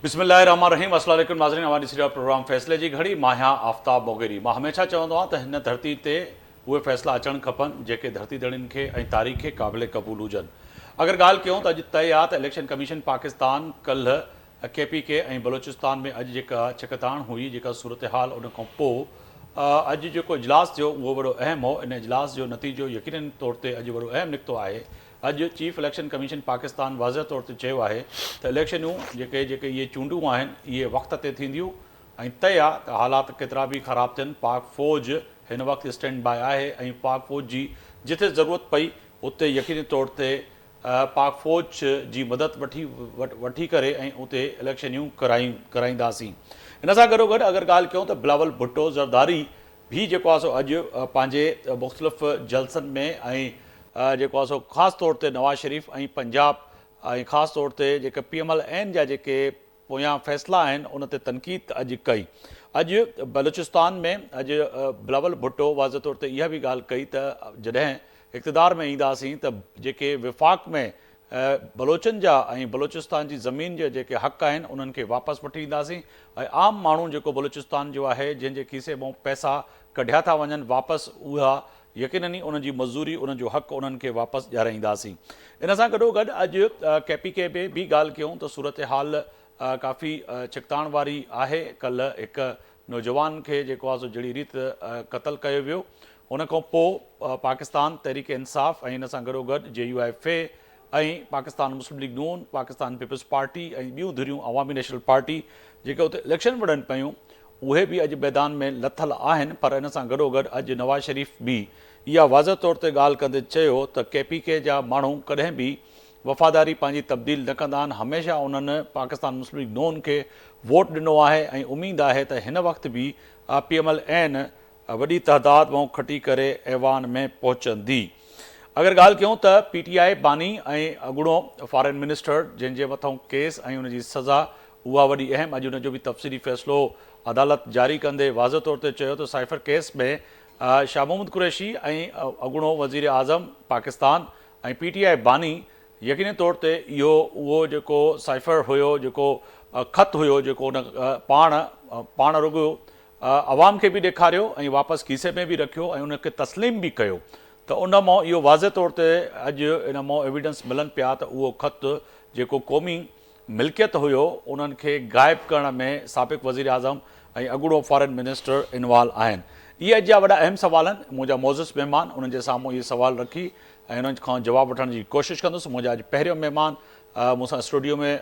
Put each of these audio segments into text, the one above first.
बिस्मिल्लाहिर्रहमानिर्रहीम। अस्सलाम वालेकुम नाज़रीन, हमारी सीरियल प्रोग्राम फ़ैसले जी घड़ी। मां आहियां आफ़ताब मोगेरी। मां हमेशह चवंदो आहियां त हिन धरती ते उहे फ़ैसिला अचणु खपनि जेके धरती धड़ियुनि खे ऐं तारीख़ खे क़ाबिल क़बूल हुजनि। अगरि ॻाल्हि कयूं त अॼु तय आहे त इलेक्शन कमीशन पाकिस्तान कल्ह KPK ऐं बलोचिस्तान में अॼु जेका छिकताण हुई, जेका सूरत हाल, उन खां पोइ अॼु जेको इजलास थियो उहो वॾो अहम हो। इन इजलास जो नतीजो यकीनन तौर ते अॼु वॾो अहम निकितो आहे। अॼु चीफ इलेक्शन कमीशन पाकिस्तान वाज़ह तौर ते चयो आहे त इलेक्शनूं जेके इहे चूंडूं आहिनि इहे वक़्त ते थींदियूं ऐं तय आहे त हालात केतिरा बि ख़राबु थियनि, पाक फ़ौज हिन वक़्तु स्टैंड बाय आहे ऐं पाक फ़ौज जी जिथे ज़रूरत पई उते यकीनी तौर ते पाक फ़ौज जी मदद वठी करे ऐं उते इलेक्शनियूं कराईंदासीं। इन सां गॾोगॾु अगरि ॻाल्हि कयूं त बिलावल भुट्टो ज़रदारी भी जेको आहे सो अॼु पंहिंजे मुख़्तलिफ़ जलसनि में ऐं जेको आहे सो ख़ासि तौर ते नवाज़ शरीफ़ ऐं पंजाब ऐं ख़ासि तौर ते जेके PMLN जा जेके पोयां फ़ैसिला आहिनि उन ते तनक़ीद अॼु कई। अॼु बलूचिस्तान में अॼु बिलावल भुट्टो वाज़ह तौर ते इहा बि ॻाल्हि कई त जॾहिं इक़्तिदार में ईंदासीं त जेके विफ़ाक़ में बलोचनि जा ऐं बलूचिस्तान जी ज़मीन जा जेके हक़ आहिनि उन्हनि खे वापसि वठी ईंदासीं ऐं आम माण्हू जेको बलूचिस्तान जो आहे जंहिंजे खीसे मां पैसा कढिया था वञनि वापसि, उहा यकीनन ई उन्हनि जी मज़दूरी, उन्हनि जो हक़ उन्हनि खे वापसि ॾियाराईंदासीं। इन सां गॾोगॾु अॼु KPK में बि ॻाल्हि कयूं त सूरत हाल काफ़ी छिकताण वारी आहे। कल्ह हिकु नौजवान खे जेको आहे सो जहिड़ी रीति क़तलु कयो वियो, उन खां पोइ पाकिस्तान तहरीक इंसाफ़ ऐं हिन सां गॾोगॾु JUIFA ऐं पाकिस्तान मुस्लिम लीग नून, पाकिस्तान पीपल्स पार्टी ऐं ॿियूं धुरियूं अवामी नेशनल पार्टी जेके उते इलेक्शन विढ़नि पियूं उहे बि अॼु मैदान में लथल आहिनि। पर इन सां गॾोगॾु अॼु नवाज़ शरीफ़ बि इहा वाज़ह तौर ते ॻाल्हि कंदे चयो त KPK जा माण्हू कॾहिं बि वफ़ादारी पंहिंजी तब्दील न कंदा आहिनि। हमेशह उन्हनि पाकिस्तान मुस्लिम लीग नून खे वोट ॾिनो आहे ऐं उमेदु आहे त हिन वक़्तु बि PMLN वॾी तइदाद मां खटी करे ऐवान में पहुचंदी। अगरि ॻाल्हि कयूं त PTI बानी ऐं अॻूणो फॉरेन मिनिस्टर जंहिंजे मथां केस ऐं उनजी सज़ा उहा वॾी अहम, अॼु उनजो बि तफ़सीली फ़ैसिलो अदालत जारी कंदे वाज़ह तौर ते चयो त साइफ़र केस में शाह महमूद कुरैशी ऐं अॻूणो वज़ीर आज़म पाकिस्तान ऐं PTI बानी यकीनी तौर ते उहो जेको साइफ़र हुयो, जेको ख़तु हुयो, जेको उन पाण रुॻो अवाम खे बि ॾेखारियो ऐं वापसि खीसे में बि रखियो ऐं उनखे तस्लीम बि कयो, त उन मां इहो वाज़ह तौर ते अॼु इन मां एविडेंस मिलनि पिया त उहो ख़तु जेको क़ौमी मिल्कियत हुयो उन्हनि खे गाइब करण में साबिक़ वज़ीर आज़म ऐं अॻूणो फॉरेन मिनिस्टर इन्वॉल्व आहिनि। इहे अॼु जा वॾा अहम सुवाल आहिनि। मुंहिंजा मोज़िज़ महिमान उन्हनि जे साम्हूं इहे सुवाल रखी ऐं उन्हनि खां जवाबु वठण जी कोशिशि कंदुसि। मुंहिंजा अॼु पहिरियों महिमान मूंसां स्टूडियो में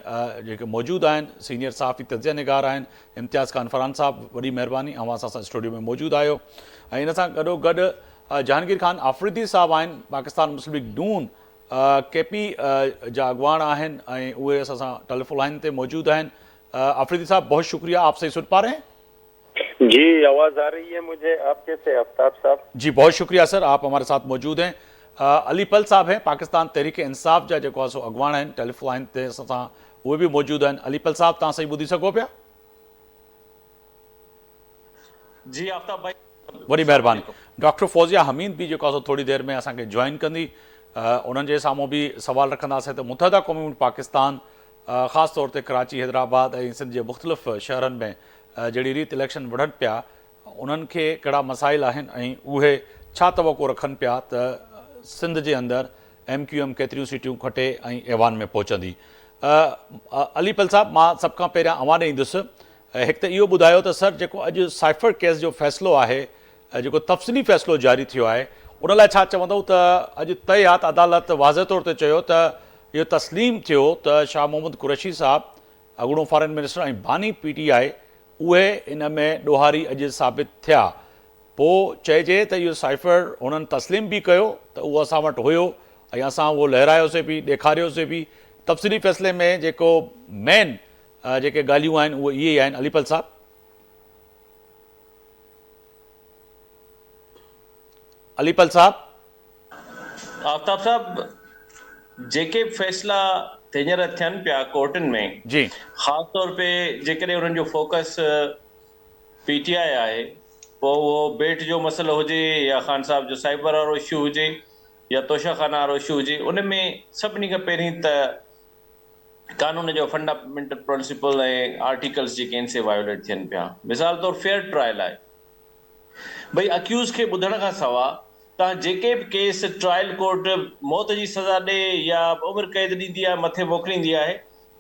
जेके मौजूदु आहिनि सीनियर सहाफ़ी तज़िया निगार आहिनि इम्तियाज़ ख़ान फरहान साहब, वॾी महिरबानी अवां असां स्टूडियो में मौजूदु आहियो। ऐं इन सां गॾोगॾु जहांगीर ख़ान आफ़रीदी साहब आहिनि, पाकिस्तान मुस्लिम लीग नून KP जा अॻवान आहिनि ऐं उहे असां सां टेलीफोन लाइन ते मौजूदु आहिनि। आफ़रीदी साहब, बहुत शुक्रिया, आप सही सुन पा रहे हैं? जी, आवाज़ आ रही है मुझे आपके से आफ्ताब साहब? जी, बहुत शुक्रिया सर, आप हमारे साथ मौजूद हैं। अली पल साहब हैं, पाकिस्तान तहरीक इंसाफ़ जा जेको आहे सो अॻवान आहिनि, टेलीफोन लाइन ते असां सां उहे बि मौजूदु आहिनि। अली पल साहब, तव्हां सही ॿुधी सघो पिया? जी आफ्ताब भाई, वॾी महिरबानी। डॉक्टर फौज़िया हमीद भी जेको आहे सो थोरी देरि में असांखे जॉइन कंदी। उन्हनि जे साम्हूं बि सवाल रखंदासीं त मुतहदा क़ौमुनि पाकिस्तान ख़ासि तौर ते कराची, हैदराबाद ऐं सिंध जे मुख़्तलिफ़ शहरनि में जहिड़ी रीति इलेक्शन विढ़नि पिया उन्हनि खे कहिड़ा मसाइल आहिनि ऐं उहे छा तवक़ो रखनि पिया त सिंध जे अंदरि MQM केतिरियूं सीटियूं खटे ऐं ऐवान में पहुचंदी। अली पल साहब, मां सभ खां पहिरियां अवां ॾे ईंदुसि। हिकु त इहो ॿुधायो त सर जेको अॼु साइफ़र केस जो फ़ैसिलो आहे, जेको तफ़सीली फ़ैसिलो जारी थियो आहे, उन लाइ छा चवंदव त अॼु तय आहे त अदालत वाज़ह तौर ते चयो त इहो तस्लीम थियो त शाह महमूद कुरैशी साहब, अॻूणो फॉरेन मिनिस्टर ऐं बानी PTI उहे इन में ॾोहारी अॼु साबित थिया। पोइ चइजे त इहो साइफ़र हुननि तस्लीम बि कयो त उहो असां वटि हुयो ऐं असां उहो लहिरायोसीं बि, ॾेखारियोसीं बि। तफ़सीली फ़ैसिले में जेको मेन जेके ॻाल्हियूं आहिनि उहे इहे ई आहिनि। अली पल साहब? अली पल साहब? आफ्ताब साहब, जेके फ़ैसिला हींअर थियनि पिया कोर्टनि में, जी, ख़ासि तौर पे जेकॾहिं उन्हनि जो फोकस PTI आहे, पोइ उहो बेट जो मसइलो हुजे या ख़ान साहब जो साइबर वारो इशू हुजे या तोशा खाना वारो इशू हुजे, उन में सभिनी खां पहिरीं त कानून जो फंडामेंटल प्रिंसिपल ऐं आर्टिकल्स जेके आहिनि से वायोलेट थियनि पिया। मिसाल तौरु फेयर ट्रायल आहे, भई अक्यूज़ खे ॿुधण खां सवाइ तव्हां जेके बि केस ट्रायल कोर्ट मौत जी सज़ा ॾे या उमिरि क़ैद ॾींदी आहे मथे मोकिलींदी आहे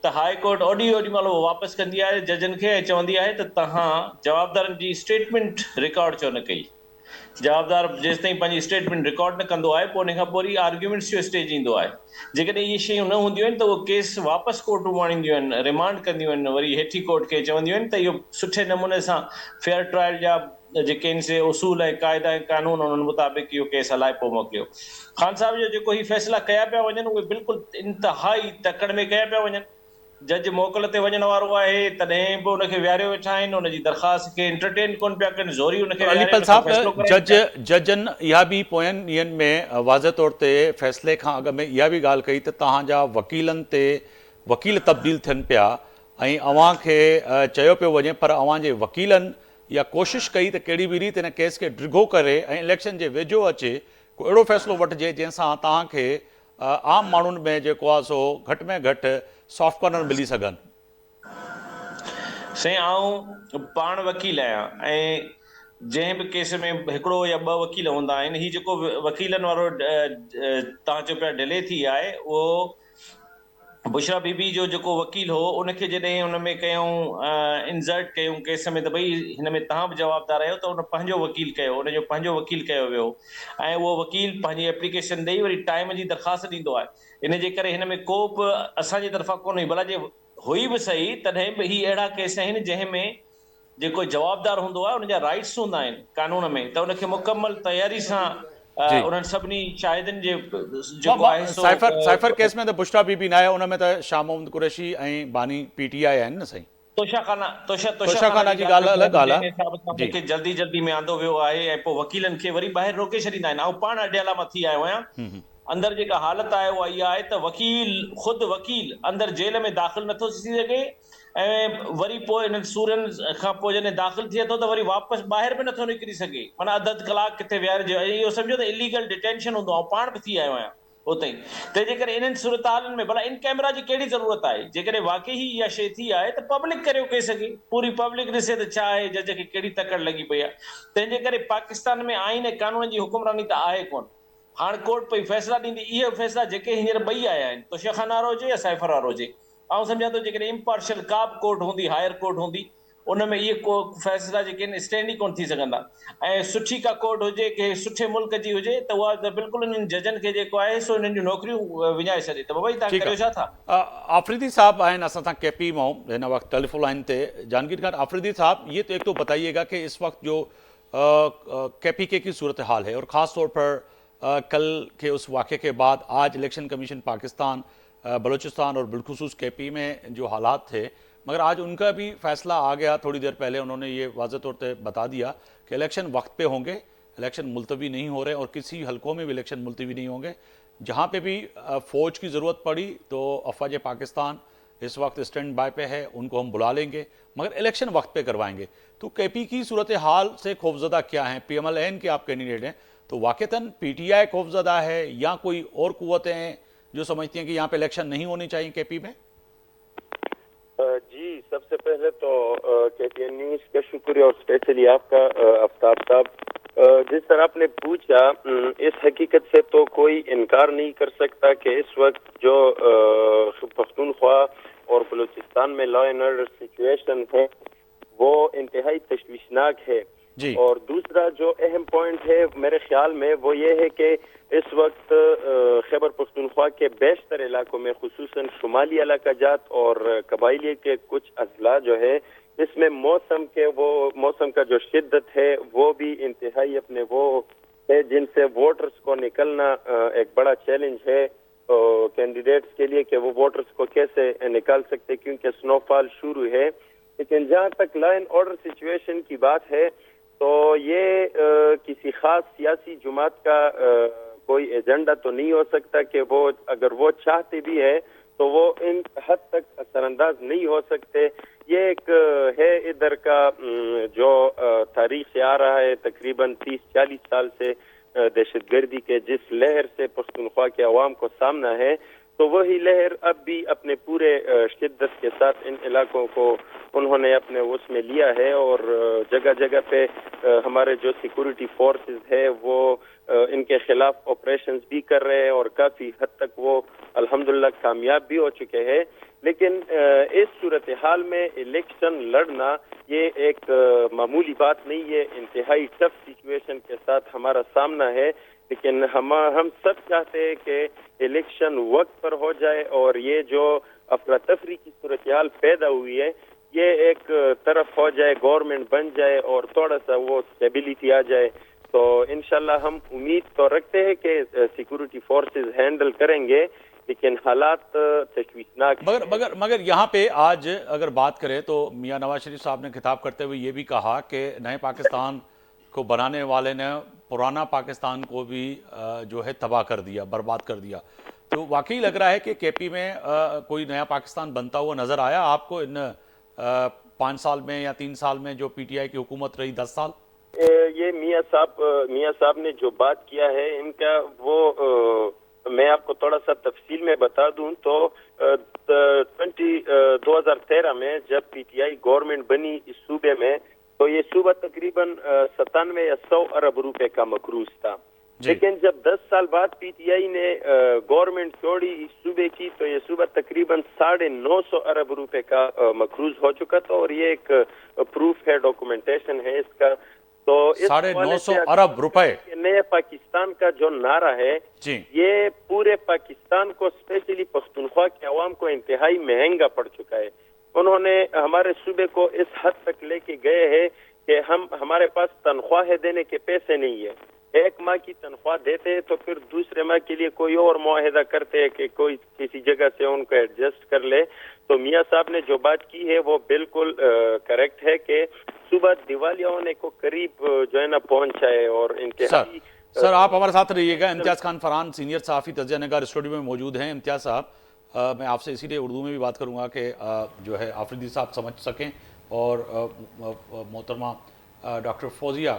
त हाई कोर्ट ओॾी महिल वापसि कंदी आहे जजनि खे ऐं चवंदी आहे त तव्हां जवाबदारनि जी स्टेटमेंट रिकॉर्ड छो न कई। जवाबदार जेसि ताईं पंहिंजी स्टेटमेंट रिकॉर्ड न कंदो आहे पोइ उन खां पोइ वरी आर्ग्यूमेंट्स जो स्टेज ईंदो आहे। जेकॾहिं इहे शयूं न हूंदियूं आहिनि त उहो केस वापसि कोर्टूं आणींदियूं आहिनि, रिमांड कंदियूं आहिनि, वरी हेठी कोर्ट खे चवंदियूं आहिनि त इहो सुठे नमूने सां फेयर ट्रायल जा जेके आहिनि से उसूल ऐं क़ाइदा ऐं कानून उन्हनि मुताबिक़ इहो केस हलाए पोइ मोकिलियो। ख़ान साहब जो जेको ही फ़ैसिला कया पिया वञनि उहे बिल्कुलु इंतिहाई तकड़ में कया पिया वञनि। जज मोकल ते वञण वारो आहे तॾहिं बि उनखे विहारियो वेठा आहिनि, उनजी दरख़्वास्त खे एंटरटेन कोन पिया कनि, ज़ोरी उनखे विहारे अलीपल उनखां फ़ैसिलो साहब, कराइनि पिया। जजनि इहा बि पोयनि ॾींहंनि में वाज़ह तौर ते फ़ैसिले खां अॻु में इहा बि ॻाल्हि कई त तव्हांजा वकीलनि ते वकील तब्दील थियनि पिया ऐं अव्हां खे चयो पियो वञे, पर अव्हां जे वकीलनि इहा कोशिशि कई त कहिड़ी बि रीति हिन केस खे डिघो करे ऐं इलेक्शन जे वेझो अचे को अहिड़ो फ़ैसिलो वठिजे जंहिंसां तव्हांखे आम माण्हुनि में जेको आहे सो घटि में घटि सॉफ्ट कॉर्नर मिली सघनि। साईं आउं पाण वकील आहियां ऐं जंहिं बि केस में हिकिड़ो या ॿ वकील हूंदा आहिनि, ही जेको वकीलनि वारो तव्हां चयो पिया डिले थी आहे, उहो बुशरा बीबी जो जेको वकील हो उनखे जॾहिं हुन में कयूं इंसर्ट कयूं केस में त भई हिन में तव्हां बि जवाबदार आहियो, त उन पंहिंजो वकील कयो, उनजो पंहिंजो वकील कयो वियो ऐं उहो वकील पंहिंजी एप्लीकेशन ॾेई वरी टाइम जी दरख़्वास्त ॾींदो आहे। इन जे करे हिन में को बि असांजी तरफ़ां कोन हुई, भला जे हुई बि सही तॾहिं बि ही अहिड़ा केस आहिनि जंहिं में जेको जवाबदार हूंदो आहे उनजा राइट्स हूंदा आहिनि कानून में, त उनखे मुकमल तयारी सां जी, उन्हनि सभिनी शाहिदनि जे जेको आहे सो साइफर केस में त बुशरा बीबी न आहे, उन में त शाह मोहम्मद कुरैशी ऐं बानी PTI आहिनि न साईं। तोशाखाना तोशाखाना जी जी ॻाल्हि ॻाल्हि अलॻि ॻाल्हि जंहिं हिसाब सां आहे। जी उनखे जल्दी में आंदो वियो आहे ऐं पोइ वकीलनि खे वरी ॿाहिरि रोके छॾींदा आहिनि। ऐं पाण अडियाला मां थी आयो आहियां, अंदरि जेका हालत आहे उहा इहा आहे त ख़ुदि वकील अंदरि जेल में दाख़िल नथो थी सघे ऐं वरी पोइ इन्हनि सूरनि खां पोइ जॾहिं दाख़िल थिए थो त वरी वापसि ॿाहिरि बि नथो निकिरी सघे, माना अधु कलाक किथे विहारिजे, इहो सम्झो त इलीगल डिटेंशन हूंदो आहे। पाण बि थी आयो आहियां उते ई, तंहिंजे करे इन्हनि सूरत-हालनि में भला इन कैमरा जी कहिड़ी ज़रूरत आहे? जेकॾहिं वाक़ई इहा शइ थी आहे त पब्लिक करे कई सघे, पूरी पब्लिक ॾिसे त छा आहे जज खे कहिड़ी तकड़ लॻी पई आहे। तंहिंजे करे पाकिस्तान में आइन ऐं कानून जी हुकुमरानी त आहे कोन। हाणे कोर्ट पई फ़ैसिला ॾींदी, इहे फ़ैसिला जेके हींअर ॿई आया आहिनि, तोशाखाना वारो हुजे या साइफर वारो हुजे, आउं सम्झां थो जेकॾहिं इम्पार्शियल का बि कोर्ट हूंदी, हायर कोर्ट हूंदी, उन में इहे को फ़ैसिला जेके आहिनि स्टैंड ई कोन थी सघंदा। ऐं सुठी का कोर्ट हुजे कंहिं सुठे मुल्क जी हुजे त उहा त बिल्कुलु इन्हनि जजनि खे जेको आहे सो इन्हनि जूं नौकरियूं विञाए छॾे। त भई तव्हां ठीक करियो छा था? आफरीदी साहब आए असा था KP मां इन वक्त टेलीफोन लाइन ते जहांगीर खान। आफरीदी साहब, ये तो एक तो बताइएगा कि इस वक्त जो KPK की सूरत हाल है और ख़ास तौर पर कल के उस वाक़े के बाद आज इलेक्शन कमीशन पाकिस्तान बलूचिस्तान और बिलखुसूस KP में जो हालात थे, मगर आज उनका भी फैसला आ गया। थोड़ी देर पहले उन्होंने ये वाज़ह तौर पर बता दिया कि इलेक्शन वक्त पे होंगे, इलेक्शन मुलतवी नहीं हो रहे और किसी हलकों में भी इलेक्शन मुलतवी नहीं होंगे। जहाँ पे भी फ़ौज की ज़रूरत पड़ी तो अफवाज पाकिस्तान इस वक्त स्टैंड बाय पे है, उनको हम बुला लेंगे, मगर इलेक्शन वक्त पे करवाएंगे। तो KP की सूरत हाल से खौफजदा क्या हैं? PMLN के आप कैंडिडेट हैं, तो वाक़तन PTI खौफजदा है या कोई और कुव्वतें हैं जो समझती हैं कि यहाँ पे इलेक्शन नहीं होनी चाहिए KP में? जी, सबसे पहले तो KTN न्यूज़ का शुक्रिया और स्पेशली आपका आफ्ताब साहब। जिस तरह आपने पूछा, इस हकीकत से तो कोई इनकार नहीं कर सकता कि इस वक्त जो पख्तूनख्वा और बलूचिस्तान में लॉ एंड ऑर्डर सिचुएशन है वो इंतहाई तशवीशनाक है। जी। और दूसरा जो अहम पॉइंट है मेरे ख्याल में वो ये है कि इस वक्त खैबर पख्तूनख्वा के बेशतर इलाकों में खुसूसन शुमाली इलाकाजात और कबाइली के कुछ अजला जो है, इसमें मौसम का जो शिद्दत है वो भी इंतहाई अपने वो है जिनसे वोटर्स को निकलना एक बड़ा चैलेंज है कैंडिडेट्स के लिए कि वो वोटर्स को कैसे निकाल सकते, क्योंकि स्नोफॉल शुरू है। लेकिन जहाँ तक लॉ एंड ऑर्डर सिचुएशन की बात है तो ये किसी खास सियासी जुमात का कोई एजेंडा तो नहीं हो सकता कि वो अगर वो चाहते भी है तो वो इन हद तक असरअंदाज नहीं हो सकते। ये एक है इधर का जो तारीख से आ रहा है, तकरीबन 30-40 साल से दहशतगर्दी के जिस लहर से पख्तूनख्वा के अवाम को सामना है, تو وہی لہر اب بھی اپنے پورے شدت کے ساتھ ان علاقوں کو انہوں نے اپنے اس میں لیا ہے، اور جگہ جگہ پہ ہمارے جو سیکورٹی فورسز ہے وہ ان کے خلاف آپریشنز بھی کر رہے ہیں، اور کافی حد تک وہ الحمدللہ کامیاب بھی ہو چکے ہیں۔ لیکن اس صورتحال میں الیکشن لڑنا یہ ایک معمولی بات نہیں ہے، انتہائی ٹف سچویشن کے ساتھ ہمارا سامنا ہے، لیکن ہم سب چاہتے ہیں کہ الیکشن وقت پر ہو جائے، اور یہ جو افراتفری کی صورتحال پیدا ہوئی ہے یہ ایک طرف ہو جائے، گورنمنٹ بن جائے اور تھوڑا سا وہ اسٹیبلٹی آ جائے، تو انشاءاللہ ہم امید تو رکھتے ہیں کہ سیکورٹی فورسز ہینڈل کریں گے، لیکن حالات تشویشناک ہیں۔ مگر یہاں پہ آج اگر بات کریں تو میاں نواز شریف صاحب نے خطاب کرتے ہوئے یہ بھی کہا کہ نئے پاکستان کو بنانے والے نے پرانا پاکستان کو بھی جو ہے تباہ کر دیا، برباد کر دیا، تو واقعی لگ رہا ہے کہ کے پی میں کوئی نیا پاکستان بنتا ہوا نظر آیا آپ کو ان 5 سال میں یا 3 سال میں جو پی ٹی آئی کی حکومت رہی 10 سال؟ یہ میاں صاحب نے جو بات کیا ہے ان کا وہ میں آپ کو تھوڑا سا تفصیل میں بتا دوں تو 2013 میں جب پی ٹی آئی گورنمنٹ بنی اس صوبے میں تو یہ صوبہ تقریباً 97 یا 100 ارب روپے کا مقروض تھا، لیکن جب 10 سال بعد پی ٹی آئی نے گورنمنٹ چھوڑی اس صوبے کی تو یہ صوبہ تقریباً 950 ارب روپے کا مقروض ہو چکا تھا، اور یہ ایک پروف ہے، ڈاکومنٹیشن ہے اس کا۔ تو 950 ارب روپے نئے پاکستان کا جو نعرہ ہے یہ پورے پاکستان کو اسپیشلی پختونخوا کے عوام کو انتہائی مہنگا پڑ چکا ہے۔ انہوں نے ہمارے صوبے کو اس حد تک لے کے گئے ہیں کہ ہمارے پاس تنخواہ دینے کے پیسے نہیں ہے، 1 ماہ کی تنخواہ دیتے ہیں تو پھر دوسرے ماہ کے لیے کوئی اور معاہدہ کرتے ہیں کہ کوئی کسی جگہ سے ان کو ایڈجسٹ کر لے۔ تو میاں صاحب نے جو بات کی ہے وہ بالکل کریکٹ ہے کہ صبح دیوالیہ ہونے کو قریب جو ہے نا پہنچا ہے، اور انتہائی سر آپ ہمارے ساتھ رہیے گا۔ امتیاز خان فرحان سینئر صحافی تجزیہ نگار اسٹوڈیو میں موجود ہیں۔ امتیاز صاحب میں آپ سے اسی لیے اردو میں بھی بات کروں گا کہ جو ہے آفریدی صاحب سمجھ سکیں، اور محترمہ ڈاکٹر فوزیہ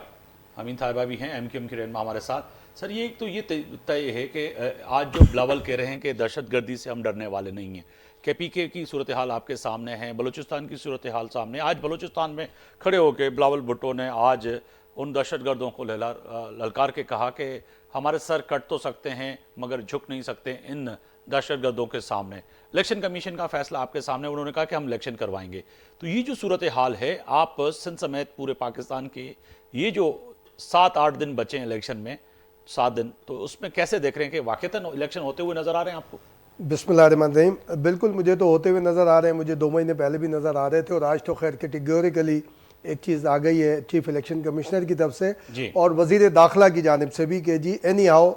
امین صاحبہ بھی ہیں ایم کیو ایم کی رہنما ہمارے ساتھ۔ سر یہ تو یہ طے ہے کہ آج جو بلاول کہہ رہے ہیں کہ دہشت گردی سے ہم ڈرنے والے نہیں ہیں، کے پی کے کی صورتحال آپ کے سامنے ہے، بلوچستان کی صورتحال سامنے، آج بلوچستان میں کھڑے ہو کے بلاول بھٹو نے آج ان دہشت گردوں کو للکار کے کہا کہ ہمارے سر کٹ تو سکتے ہیں مگر جھک نہیں سکتے ان دہشت گردوں کے سامنے۔ الیکشن کمیشن کا فیصلہ آپ کے سامنے، انہوں نے کہا کہ ہم الیکشن کروائیں گے۔ تو یہ جو صورتحال ہے، آپ سندھ سمیت پورے پاکستان کے یہ جو 7-8 دن بچے ہیں الیکشن میں، 7 دن، تو اس میں کیسے دیکھ رہے ہیں کہ واقعتاً الیکشن ہوتے ہوئے نظر آ رہے ہیں آپ کو؟ بسم اللہ الرحمن الرحیم۔ بالکل مجھے تو ہوتے ہوئے نظر آ رہے ہیں، مجھے 2 مہینے پہلے بھی نظر آ رہے تھے، اور آج تو خیر کیٹیگوریکلی ایک چیز آ گئی ہے چیف الیکشن کمشنر کی طرف سے اور وزیر داخلہ کی جانب سے بھی کہ جی اینی ہاؤ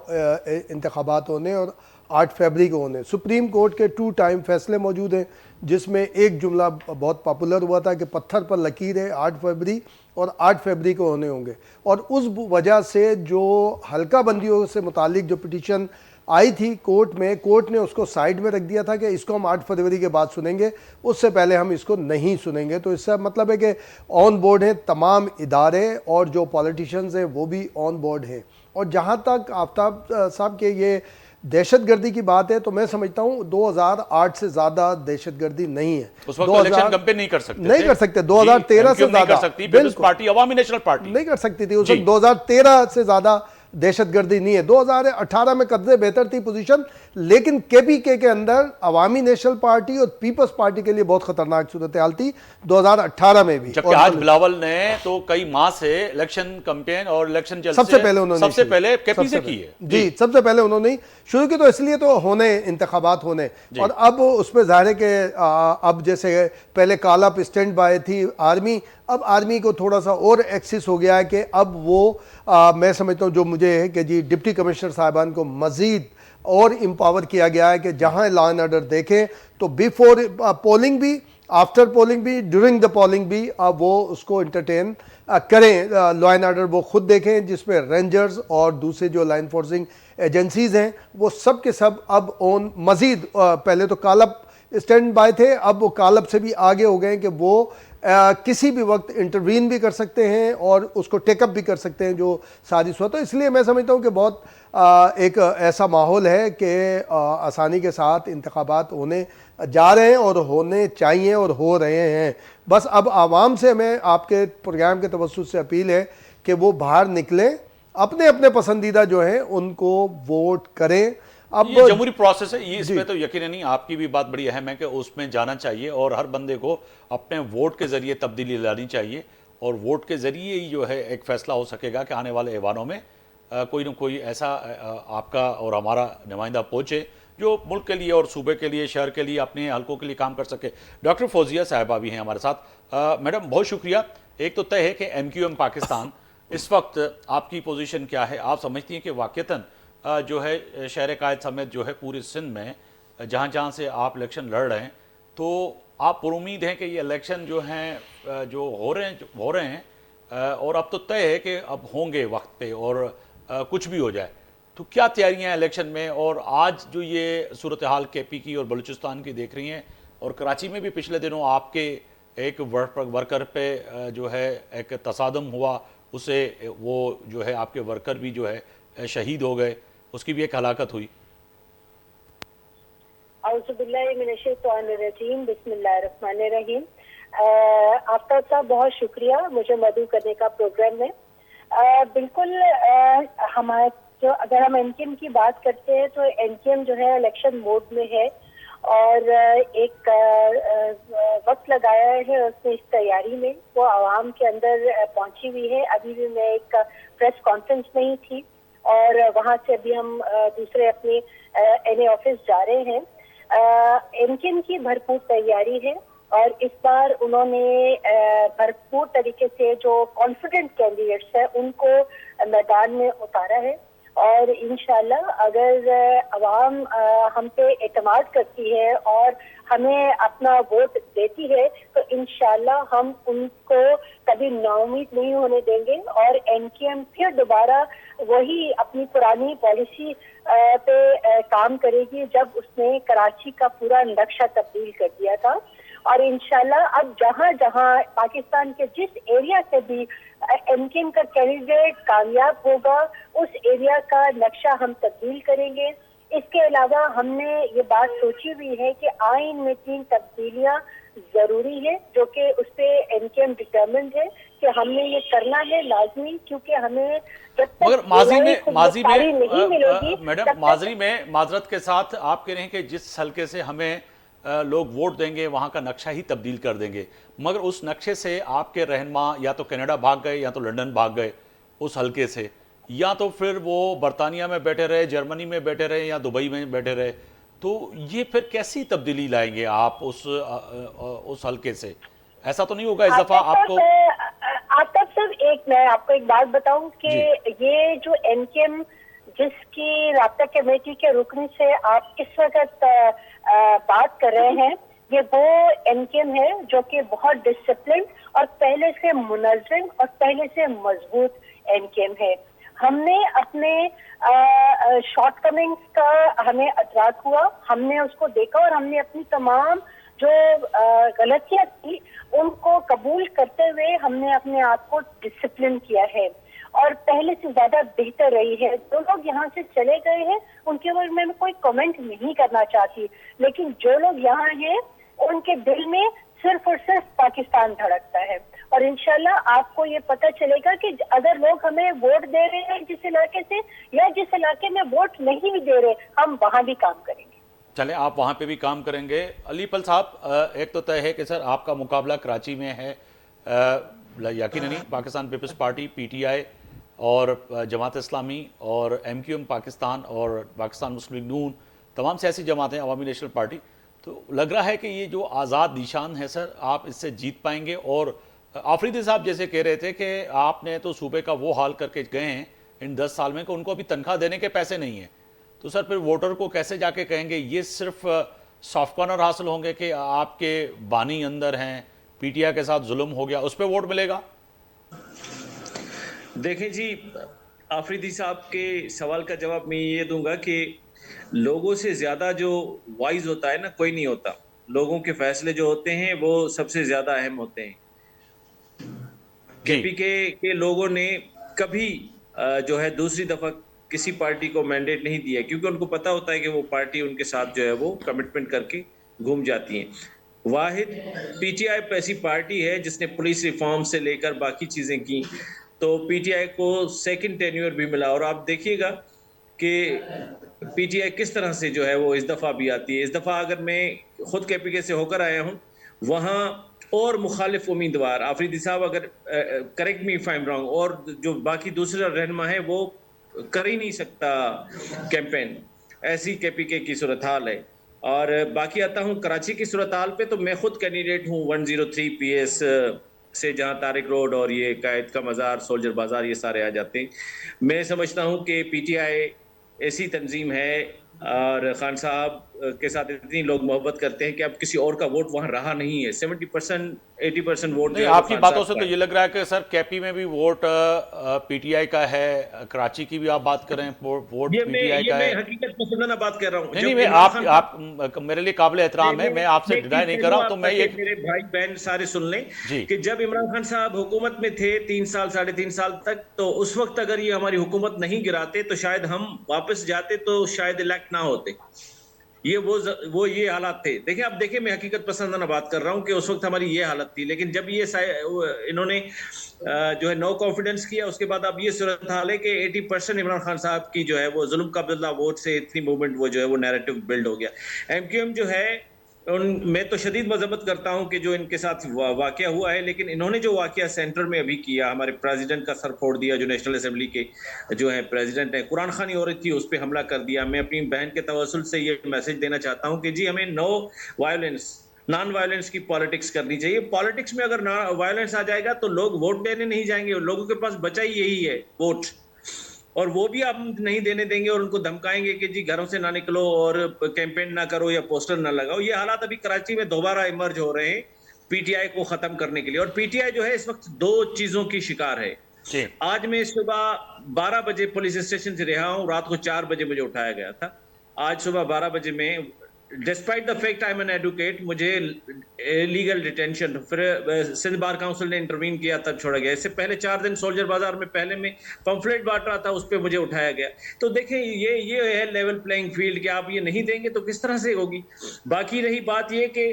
انتخابات ہونے اور 8 فیبری کو ہونے۔ سپریم کورٹ کے 2 ٹائم فیصلے موجود ہیں، جس میں ایک جملہ بہت پاپولر ہوا تھا کہ پتھر پر لکیر ہے 8 فیبری اور 8 فیبری کو ہونے ہوں گے، اور اس وجہ سے جو حلقہ بندیوں سے متعلق جو پٹیشن آئی تھی کورٹ میں، کورٹ نے اس کو سائیڈ میں رکھ دیا تھا کہ اس کو ہم 8 فروری کے بعد سنیں گے، اس سے پہلے ہم اس کو نہیں سنیں گے۔ تو اس سے مطلب ہے کہ آن بورڈ ہیں تمام ادارے، اور جو پولیٹیشنز ہیں وہ بھی آن بورڈ ہیں۔ اور جہاں تک آفتاب صاحب کے یہ دہشت گردی کی بات ہے تو میں سمجھتا ہوں 2008 سے زیادہ دہشت گردی نہیں ہے۔ اس وقت الیکشن کمپین نہیں کر سکتے، نہیں کر سکتے، 2013 سے زیادہ پیپلز پارٹی عوامی نیشنل پارٹی نہیں کر سکتی تھی اس وقت، 2013 سے زیادہ دہشت گردی نہیں ہے۔ 2018 میں قبضے بہتر تھی پوزیشن، لیکن کے پی کے اندر عوامی نیشنل پارٹی اور پیپلز پارٹی کے لیے بہت خطرناک صورتحال تھی 2018 میں بھی۔ جبکہ آج بلاول نے تو کئی ماہ سے الیکشن کمپین اور الیکشن سب سے پہلے انہوں نے سب سے پہلے کے پی سے کی ہے، جی سب سے پہلے انہوں نے شروع کی، تو اس لیے تو ہونے انتخابات ہونے، اور اب اس میں ظاہر ہے کہ اب جیسے پہلے کال اپ اسٹینڈ بائی تھی آرمی، اب آرمی کو تھوڑا سا اور ایکسس ہو گیا ہے کہ اب وہ میں سمجھتا ہوں جو مجھے ہے کہ جی ڈپٹی کمشنر صاحبان کو مزید اور امپاور کیا گیا ہے کہ جہاں لا اینڈ آرڈر دیکھیں تو بیفور پولنگ بھی، آفٹر پولنگ بھی، ڈیورنگ دا پولنگ بھی اب وہ اس کو انٹرٹین کریں، لا اینڈ آرڈر وہ خود دیکھیں، جس میں رینجرز اور دوسرے جو لا انفورسنگ ایجنسیز ہیں وہ سب کے سب اب اون مزید، پہلے تو کال اپ اسٹینڈ بائی تھے، اب وہ کال اپ سے بھی آگے ہو گئے ہیں کہ وہ किसी भी वक्त इंटरवीन भी कर सकते हैं और उसको टेकअप भी कर सकते हैं जो साजिश हुआ। तो इसलिए मैं समझता हूँ कि बहुत एक ऐसा माहौल है कि आसानी के साथ इंतखाबात होने जा रहे हैं और होने चाहिए और हो रहे हैं। बस अब आवाम से हमें आपके प्रोग्राम के तवज्जुह से अपील है कि वो बाहर निकलें, अपने अपने पसंदीदा जो हैं उनको वोट करें। अब ये जमहूरी प्रोसेस है, ये इसमें तो यकीन नहीं, आपकी भी बात बड़ी अहम है कि उसमें जाना चाहिए और हर बंदे को अपने वोट के जरिए तब्दीली लानी चाहिए और वोट के जरिए ही जो है एक फैसला हो सकेगा कि आने वाले ऐवानों में कोई न कोई ऐसा आपका और हमारा नुमाइंदा पहुंचे जो मुल्क के लिए और सूबे के लिए, शहर के लिए, अपने हलकों के लिए काम कर सके। डॉक्टर फौजिया साहिबा भी हैं हमारे साथ। मैडम बहुत शुक्रिया। एक तो तय है कि MQM पाकिस्तान इस वक्त आपकी पोजीशन क्या है? आप समझती हैं कि वाकईतन जो है शहर कायद समेत जो है पूरे सिंध में जहाँ जहाँ से आप इलेक्शन लड़ रहे हैं, तो आप पुरुमीद हैं कि ये इलेक्शन जो हैं जो हो रहे हैं और अब तो तय है कि अब होंगे वक्त पे और कुछ भी हो जाए, तो क्या तैयारियां हैं इलेक्शन में? और आज जो ये सूरत हाल KP की और बलूचिस्तान की देख रही हैं, और कराची में भी पिछले दिनों आपके एक वर्कर पे जो है एक तसादम हुआ, उसे वो जो है आपके वर्कर भी जो है शहीद हो गए, उसकी भी एक हलाकत हुई। औज़ुबिल्लाहिमिनश्शैतानिर्रजीम, बिस्मिल्लाहिर्रहमानिर्रहीम। आफ्ताब साहब बहुत शुक्रिया मुझे मदऊ करने का प्रोग्राम में। बिल्कुल हमारे जो अगर हम NKM की बात करते हैं तो NKM जो है इलेक्शन मोड में है और एक वक्त लगाया है उसने इस तैयारी में, वो आवाम के अंदर पहुंची हुई है। अभी भी मैं एक प्रेस कॉन्फ्रेंस में ही थी और वहां से अभी हम दूसरे अपने NA ऑफिस जा रहे हैं। NKM की भरपूर तैयारी है और इस बार उन्होंने भरपूर तरीके से जो कॉन्फिडेंट कैंडिडेट्स हैं उनको मैदान में उतारा है और इंशाल्लाह अगर अवाम हम पे एतमाद करती है और हमें अपना वोट देती है तो इंशाल्लाह हम उनको कभी नाउम्मीद नहीं होने देंगे और NKM फिर दोबारा वही अपनी पुरानी पॉलिसी पे काम करेगी जब उसने कराची का पूरा नक्शा तब्दील कर दिया था। और इंशाल्लाह अब जहां जहां पाकिस्तान के जिस एरिया से भी NKM का कैंडिडेट कामयाब होगा उस एरिया का नक्शा हम तब्दील करेंगे। इसके अलावा हमने ये बात सोची हुई है कि आइन में 3 तब्दीलियां जरूरी है जो कि उस पे NKM डिटर्मिन्ड है कि हमने ये करना है लाजमी, क्योंकि हमें जब तक मगर माजी में मैडम माजरत के साथ आप कह रहे हैं कि जिस हल्के से हमें लोग वोट देंगे वहाँ का नक्शा ही तब्दील कर देंगे, मगर उस नक्शे से आपके रहनुमा या तो कनाडा भाग गए या तो लंदन भाग गए उस हल्के से, या तो फिर वो बरतानिया में बैठे रहे, जर्मनी में बैठे रहे या दुबई में बैठे रहे, तो ये फिर कैसी तब्दीली लाएंगे आप उस हल्के से? ऐसा तो नहीं होगा इस दफा आपको? आप तब सब मैं आपको एक बात बताऊं कि ये जो NKM जिसकी राब्ता कमेटी के रुकन से आप इस वक्त बात कर रहे हैं, ये वो NKM है जो कि बहुत डिसिप्लिन और पहले से मुनज़्ज़म और पहले से मजबूत NKM है। हमने अपने शॉर्टकमिंग्स का हमें अदराक हुआ, हमने उसको देखा और हमने अपनी तमाम जो गलतियां थी उनको कबूल करते हुए हमने अपने आप को डिसिप्लिन किया है और पहले से ज्यादा बेहतर रही है। जो लोग यहाँ से चले गए हैं उनके बारे में मैं कोई कमेंट नहीं करना चाहती, लेकिन जो लोग यहाँ हैं उनके दिल में सिर्फ और सिर्फ पाकिस्तान धड़कता है और इंशाल्लाह आपको ये पता चलेगा कि अगर लोग हमें वोट दे रहे हैं जिस इलाके से या जिस इलाके में वोट नहीं भी दे रहे, हम वहाँ भी काम करेंगे। चले आप वहाँ पे भी काम करेंगे। अलीपल साहब, एक तो तय है कि सर आपका मुकाबला कराची में है, यकीन नहीं पाकिस्तान पीपल्स पार्टी PTI और जमात इस्लामी और MQM पाकिस्तान और पाकिस्तान मुस्लिम लीग नून, तमाम सियासी जमातें, अवामी नेशनल पार्टी, तो लग रहा है कि ये जो आज़ाद निशान है सर आप इससे जीत पाएंगे। और आफरीदी साहब जैसे कह रहे थे कि आपने तो सूबे का वो हाल करके गए हैं इन 10 साल में कि उनको अभी तनख्वाह देने के पैसे नहीं हैं, तो सर फिर वोटर को कैसे जाके कहेंगे? ये सिर्फ सॉफ्ट कॉर्नर हासिल होंगे कि आपके बानी अंदर हैं, PTI के साथ जुल्म हो गया, उस पर वोट मिलेगा? देखें जी, आफरीदी साहब के सवाल का जवाब मैं ये दूंगा कि लोगों से ज्यादा जो वाइज होता है ना कोई नहीं होता। लोगों के फैसले जो होते हैं वो सबसे ज्यादा अहम होते हैं। KPK کے لوگوں نے کبھی جو ہے دوسری دفعہ کسی پارٹی کو مینڈیٹ نہیں دیا کیونکہ ان کو پتا ہوتا ہے کہ وہ پارٹی ان کے ساتھ جو ہے وہ کمٹمنٹ کر کے گھوم جاتی ہیں. واحد PTI ایسی پارٹی ہے جس نے پولیس ریفارم سے لے کر باقی چیزیں کی, تو PTI کو سیکنڈ ٹینیور بھی ملا. اور آپ دیکھیے گا کہ PTI کس طرح سے جو ہے وہ اس دفعہ بھی آتی ہے. اس دفعہ اگر میں خود KPK سے ہو کر آیا ہوں, وہاں اور مخالف امیدوار آفریدی صاحب, اگر correct me if I am wrong, اور جو باقی دوسرا رہنما ہے وہ کر ہی نہیں سکتا کیمپین. ایسی KPK کی صورتحال ہے. اور باقی آتا ہوں کراچی کی صورتحال پہ, تو میں خود کینڈیڈیٹ ہوں 103 PS سے, جہاں طارق روڈ اور یہ قائد کا مزار, سولجر بازار, یہ سارے آ جاتے ہیں. میں سمجھتا ہوں کہ PTI ایسی تنظیم ہے اور خان صاحب کے ساتھ اتنی لوگ محبت کرتے ہیں کہ اب کسی اور کا ووٹ وہاں رہا نہیں ہے. 70% 80% ووٹ جو ہے آپ کی باتوں سے تو یہ لگ رہا ہے کہ سر KP میں بھی ووٹ PTI کا ہے, کراچی کی بھی آپ بات کریں ووٹ PTI کا ہے. میں حقیقت پسندانہ بات کر رہا ہوں. نہیں میں آپ میرے لیے قابل احترام ہے, میں آپ سے ڈینائی نہیں کر رہا ہوں. تو میں یہ میرے بھائی بہن سارے سن لیں کہ جب عمران خان صاحب حکومت میں تھے 3 سال 3.5 سال تک, تو اس وقت اگر یہ ہماری حکومت نہیں گراتے تو شاید ہم واپس جاتے تو شاید الیکٹ نہ ہوتے. یہ حالات تھے. دیکھیں اب دیکھیں, میں حقیقت پسندانہ بات کر رہا ہوں کہ اس وقت ہماری یہ حالت تھی, لیکن جب یہ انہوں نے جو ہے نو کانفیڈنس کیا, اس کے بعد اب یہ صورتحال ہے کہ 80% عمران خان صاحب کی جو ہے وہ ظلم کا عبداللہ ووٹ سے اتنی موومنٹ وہ جو ہے وہ نیریٹو بلڈ ہو گیا. MQM جو ہے میں تو شدید مذمت کرتا ہوں کہ جو ان کے ساتھ واقعہ ہوا ہے, لیکن انہوں نے جو واقعہ سینٹر میں ابھی کیا, ہمارے پریزیڈنٹ کا سر پھوڑ دیا, جو نیشنل اسمبلی کے جو ہے پریزیڈنٹ ہے, قرآن خوانی عورت تھی اس پہ حملہ کر دیا. میں اپنی بہن کے توسل سے یہ میسج دینا چاہتا ہوں کہ جی ہمیں نان وائلنس کی پالیٹکس کرنی چاہیے. پالیٹکس میں اگر وائلنس آ جائے گا تو لوگ ووٹ دینے نہیں جائیں گے. لوگوں کے پاس بچا ہی یہی ہے ووٹ, اور وہ بھی آپ نہیں دینے دیں گے اور ان کو دھمکائیں گے کہ جی گھروں سے نہ نکلو اور کیمپین نہ کرو یا پوسٹر نہ لگاؤ. یہ حالات ابھی کراچی میں دوبارہ ایمرج ہو رہے ہیں PTI کو ختم کرنے کے لیے. اور PTI جو ہے اس وقت 2 چیزوں کی شکار ہے. آج میں صبح 12 بجے پولیس اسٹیشن سے رہا ہوں, رات کو 4 بجے مجھے اٹھایا گیا تھا. آج صبح 12 بجے میں despite the fact I am an advocate, مجھے لیگل ڈیٹینشن, پھر سندھ بار کاؤنسل نے انٹروین کیا تب چھوڑا گیا. اس سے پہلے 4 دن سولجر بازار میں پہلے میں پمفلیٹ بانٹ رہا تھا, اس پہ مجھے اٹھایا گیا. تو دیکھیں یہ ہے لیول پلینگ فیلڈ کہ آپ یہ نہیں دیں گے تو کس طرح سے ہوگی. باقی رہی بات یہ کہ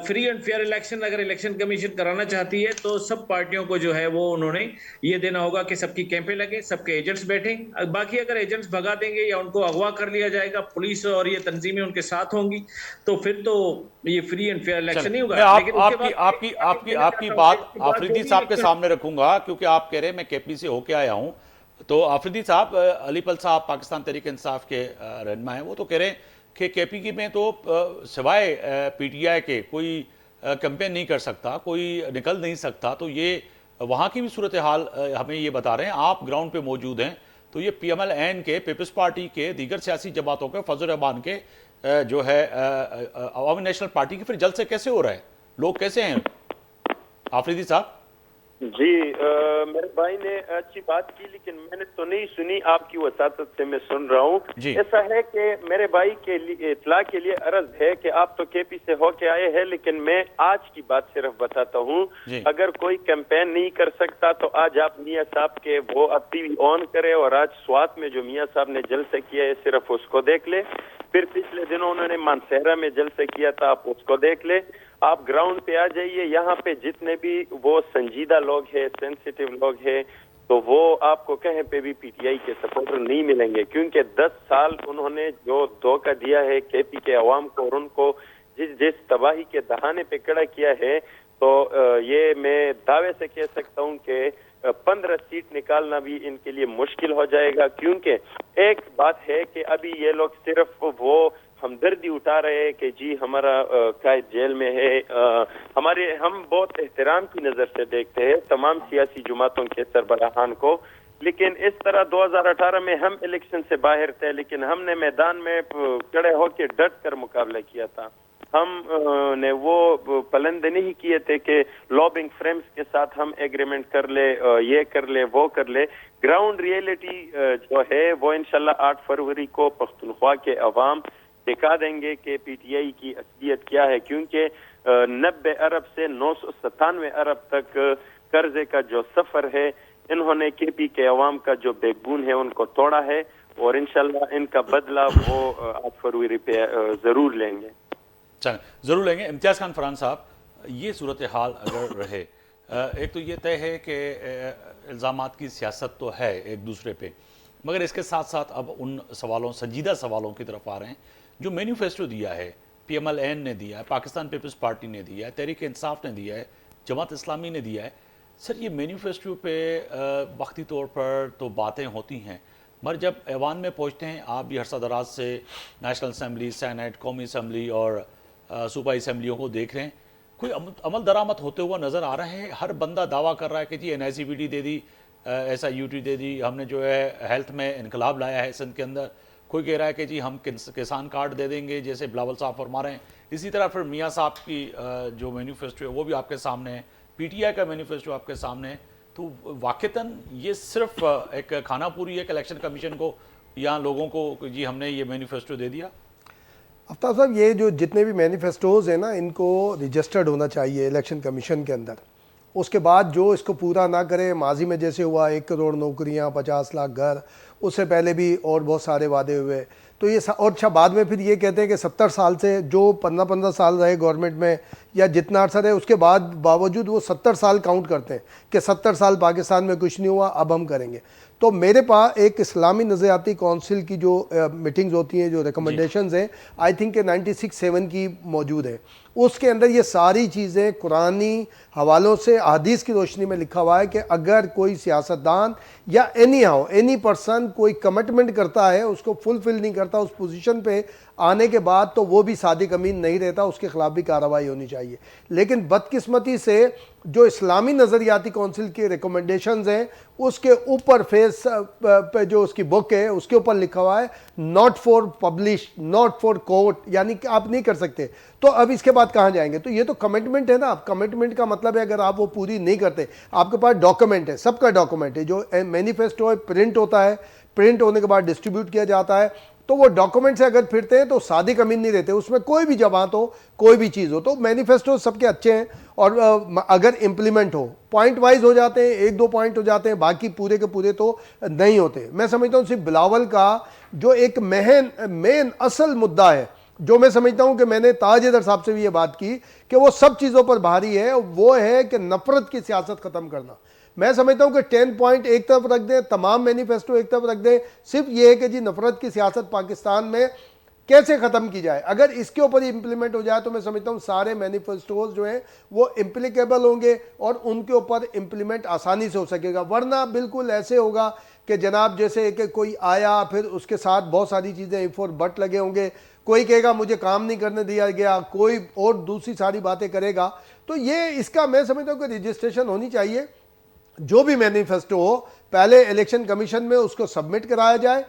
فری اینڈ فیئر الیکشن اگر الیکشن کمیشن کرانا چاہتی ہے تو سب پارٹیوں کو جو ہے وہ انہوں نے یہ دینا ہوگا کہ سب کی کیمپیں لگے, سب کے ایجنٹس بیٹھیں. باقی اگر ایجنٹس بھگا دیں گے یا ان کو اغوا کر لیا جائے گا, پولیس اور یہ تنظیمیں ان کے ساتھ ہوں گی, تو پھر تو یہ فری اینڈ فیئر الیکشن نہیں ہوگا. لیکن آپ کی بات آفریدی صاحب کے سامنے رکھوں گا کیونکہ آپ کہہ رہے ہیں میں KP سے ہو کے آیا ہوں. تو آفریدی صاحب, علی پل صاحب پاکستان تحریک انصاف کے رہنما ہیں, وہ تو کہہ رہے ہیں کہ KP میں تو سوائے PTI کے کوئی کیمپین نہیں کر سکتا, کوئی نکل نہیں سکتا. تو یہ وہاں کی بھی صورتحال ہمیں یہ بتا رہے ہیں, آپ گراؤنڈ پہ موجود ہیں, تو یہ PMLN کے, پیپلز پارٹی کے, دیگر سیاسی جماعتوں کے, فضل الرحمان کے, جو ہے عوامی نیشنل پارٹی کے پھر جلسے کیسے ہو رہے ہیں, لوگ کیسے ہیں آفریدی صاحب؟ جی میرے بھائی نے اچھی بات کی, لیکن میں نے تو نہیں سنی, آپ کی وساطت سے میں سن رہا ہوں. ایسا ہے کہ میرے بھائی کے لیے اطلاع کے لیے عرض ہے کہ آپ تو KP سے ہو کے آئے ہیں, لیکن میں آج کی بات صرف بتاتا ہوں. اگر کوئی کیمپین نہیں کر سکتا تو آج آپ میاں صاحب کے وہ اب TV آن کرے, اور آج سوات میں جو میاں صاحب نے جلسہ کیا ہے صرف اس کو دیکھ لے. پھر پچھلے دنوں انہوں نے مانسہرہ میں جلسہ کیا تھا, آپ اس کو دیکھ لے. آپ گراؤنڈ پہ آ جائیے, یہاں پہ جتنے بھی وہ سنجیدہ لوگ ہیں, سینسیٹیو لوگ ہیں, تو وہ آپ کو کہیں پہ بھی PTI کے سپورٹر نہیں ملیں گے, کیونکہ 10 سال انہوں نے جو دھوکہ دیا ہے KP کے عوام کو, اور ان کو جس تباہی کے دہانے پہ کھڑا کیا ہے, تو یہ میں دعوے سے کہہ سکتا ہوں کہ 15 سیٹ نکالنا بھی ان کے لیے مشکل ہو جائے گا. کیونکہ ایک بات ہے کہ ابھی یہ لوگ صرف وہ ہمدردی اٹھا رہے ہیں کہ جی ہمارا قائد جیل میں ہے. ہم بہت احترام کی نظر سے دیکھتے ہیں تمام سیاسی جماعتوں کے سربراہان کو, لیکن اس طرح 2018 میں ہم الیکشن سے باہر تھے, لیکن ہم نے میدان میں کھڑے ہو کے ڈٹ کر مقابلہ کیا تھا. ہم نے وہ پلندے نہیں کیے تھے کہ لابنگ فریمز کے ساتھ ہم ایگریمنٹ کر لے, یہ کر لے, وہ کر لے. گراؤنڈ ریئلٹی جو ہے وہ انشاءاللہ 8 فروری کو پختونخوا کے عوام دکھا دیں گے کہ PTI کی اصلیت کیا ہے. کیونکہ 90 ارب سے 997 ارب تک قرضے کا جو سفر ہے انہوں نے کے پی کے عوام کا جو بیک بون ہے ان کو توڑا ہے، اور انشاءاللہ ان کا بدلہ وہ 8 فروری پہ ضرور لیں گے. چلیں ضرور لیں گے. امتیاز خان فرحان صاحب، یہ صورتحال اگر رہے، ایک تو یہ طے ہے کہ الزامات کی سیاست تو ہے ایک دوسرے پہ، مگر اس کے ساتھ ساتھ اب ان سوالوں، سنجیدہ سوالوں کی طرف آ رہے ہیں جو مینیفیسٹو دیا ہے، پی ایم ایل این نے دیا ہے، پاکستان پیپلز پارٹی نے دیا ہے، تحریک انصاف نے دیا ہے، جماعت اسلامی نے دیا ہے. سر یہ مینیفیسٹو پہ وقتی طور پر تو باتیں ہوتی ہیں، مگر جب ایوان میں پہنچتے ہیں، آپ بھی عرصہ دراز سے نیشنل اسمبلی، سینیٹ، قومی اسمبلی اور صوبائی اسمبلیوں کو دیکھ رہے ہیں، کوئی عمل درآمد ہوتے ہوا نظر آ رہے ہیں؟ ہر بندہ دعویٰ کر رہا ہے کہ G N I C B T دے دی، ایس آئی یو ٹی دے دی، ہم نے جو ہے ہیلتھ میں انقلاب لایا ہے سندھ کے اندر. کوئی کہہ رہا ہے کہ جی ہم کسان کارڈ دے دیں گے جیسے بلاول صاحب فرما رہے ہیں. اسی طرح پھر میاں صاحب کی جو مینیفیسٹو ہے وہ بھی آپ کے سامنے ہے، پی ٹی آئی کا مینیفیسٹو آپ کے سامنے ہے. تو واقعتاً یہ صرف ایک کھانا پوری ہے کہ الیکشن کمیشن کو یا لوگوں کو جی ہم نے یہ مینیفیسٹو دے دیا؟ آفتاب صاحب، یہ جو جتنے بھی مینیفیسٹوز ہیں نا، ان کو رجسٹرڈ ہونا چاہیے الیکشن کمیشن کے اندر. اس کے بعد جو اس کو پورا نہ کرے، ماضی میں جیسے ہوا 1 کروڑ نوکریاں، 50 لاکھ گھر، اس سے پہلے بھی اور بہت سارے وعدے ہوئے. تو یہ اور اچھا بعد میں پھر یہ کہتے ہیں کہ 70 سال سے جو 15 سال رہے گورنمنٹ میں یا جتنا عرصہ رہے، اس کے بعد باوجود وہ 70 سال کاؤنٹ کرتے ہیں کہ 70 سال پاکستان میں کچھ نہیں ہوا، اب ہم کریں گے. تو میرے پاس ایک اسلامی نظریاتی کونسل کی جو میٹنگز ہوتی ہیں، جو ریکمنڈیشنز ہیں، آئی تھنک کہ 96-7 کی موجود ہے. اس کے اندر یہ ساری چیزیں قرآنی حوالوں سے، احادیث کی روشنی میں لکھا ہوا ہے کہ اگر کوئی سیاستدان یا اینی پرسن کوئی کمٹمنٹ کرتا ہے، اس کو فلفل نہیں کرتا اس پوزیشن پہ آنے کے بعد، تو وہ بھی صادق امین نہیں رہتا، اس کے خلاف بھی کارروائی ہونی چاہیے. لیکن بدقسمتی سے جو اسلامی نظریاتی کونسل کی ریکمنڈیشنز ہیں، اس کے اوپر فیس پہ جو اس کی بک ہے اس کے اوپر لکھا ہوا ہے not for publish, not for court, یعنی کہ آپ نہیں کر سکتے. تو اب اس کے بعد کہاں جائیں گے؟ تو یہ تو کمٹمنٹ ہے نا. اب کمٹمنٹ کا مطلب ہے اگر آپ وہ پوری نہیں کرتے، آپ کے پاس ڈاکومنٹ ہے، سب کا ڈاکومنٹ ہے، جو مینیفیسٹو ہے پرنٹ ہوتا ہے، پرنٹ ہونے کے بعد ڈسٹریبیوٹ کیا جاتا ہے. تو وہ ڈاکومنٹ سے اگر پھرتے ہیں تو صادق امین نہیں رہتے، اس میں کوئی بھی جماعت ہو، کوئی بھی چیز ہو. تو مینیفیسٹو سب کے اچھے ہیں، اور اگر امپلیمنٹ ہو، پوائنٹ وائز ہو جاتے ہیں، 1-2 پوائنٹ ہو جاتے ہیں، باقی پورے کے پورے تو نہیں ہوتے. میں سمجھتا ہوں صرف بلاول کا جو ایک مین اصل مدعا ہے، جو میں سمجھتا ہوں کہ میں نے تاج حیدر صاحب سے بھی یہ بات کی کہ وہ سب چیزوں پر بھاری ہے، وہ ہے کہ نفرت کی سیاست ختم کرنا. میں سمجھتا ہوں کہ 10 پوائنٹ ایک طرف رکھ دیں، تمام مینیفیسٹو ایک طرف رکھ دیں، صرف یہ ہے کہ جی نفرت کی سیاست پاکستان میں کیسے ختم کی جائے. اگر اس کے اوپر امپلیمنٹ ہو جائے تو میں سمجھتا ہوں سارے مینیفیسٹوز جو ہیں وہ امپلیکیبل ہوں گے اور ان کے اوپر امپلیمنٹ آسانی سے ہو سکے گا. ورنہ بالکل ایسے ہوگا کہ جناب جیسے کہ کوئی آیا، پھر اس کے ساتھ بہت ساری چیزیں اف اور بٹ لگے ہوں گے، کوئی کہے گا مجھے کام نہیں کرنے دیا گیا، کوئی اور دوسری ساری باتیں کرے گا. تو یہ اس کا میں سمجھتا ہوں کہ رجسٹریشن ہونی چاہیے. جو بھی مینیفیسٹو ہو پہلے الیکشن کمیشن میں اس کو سبمٹ کرایا جائے،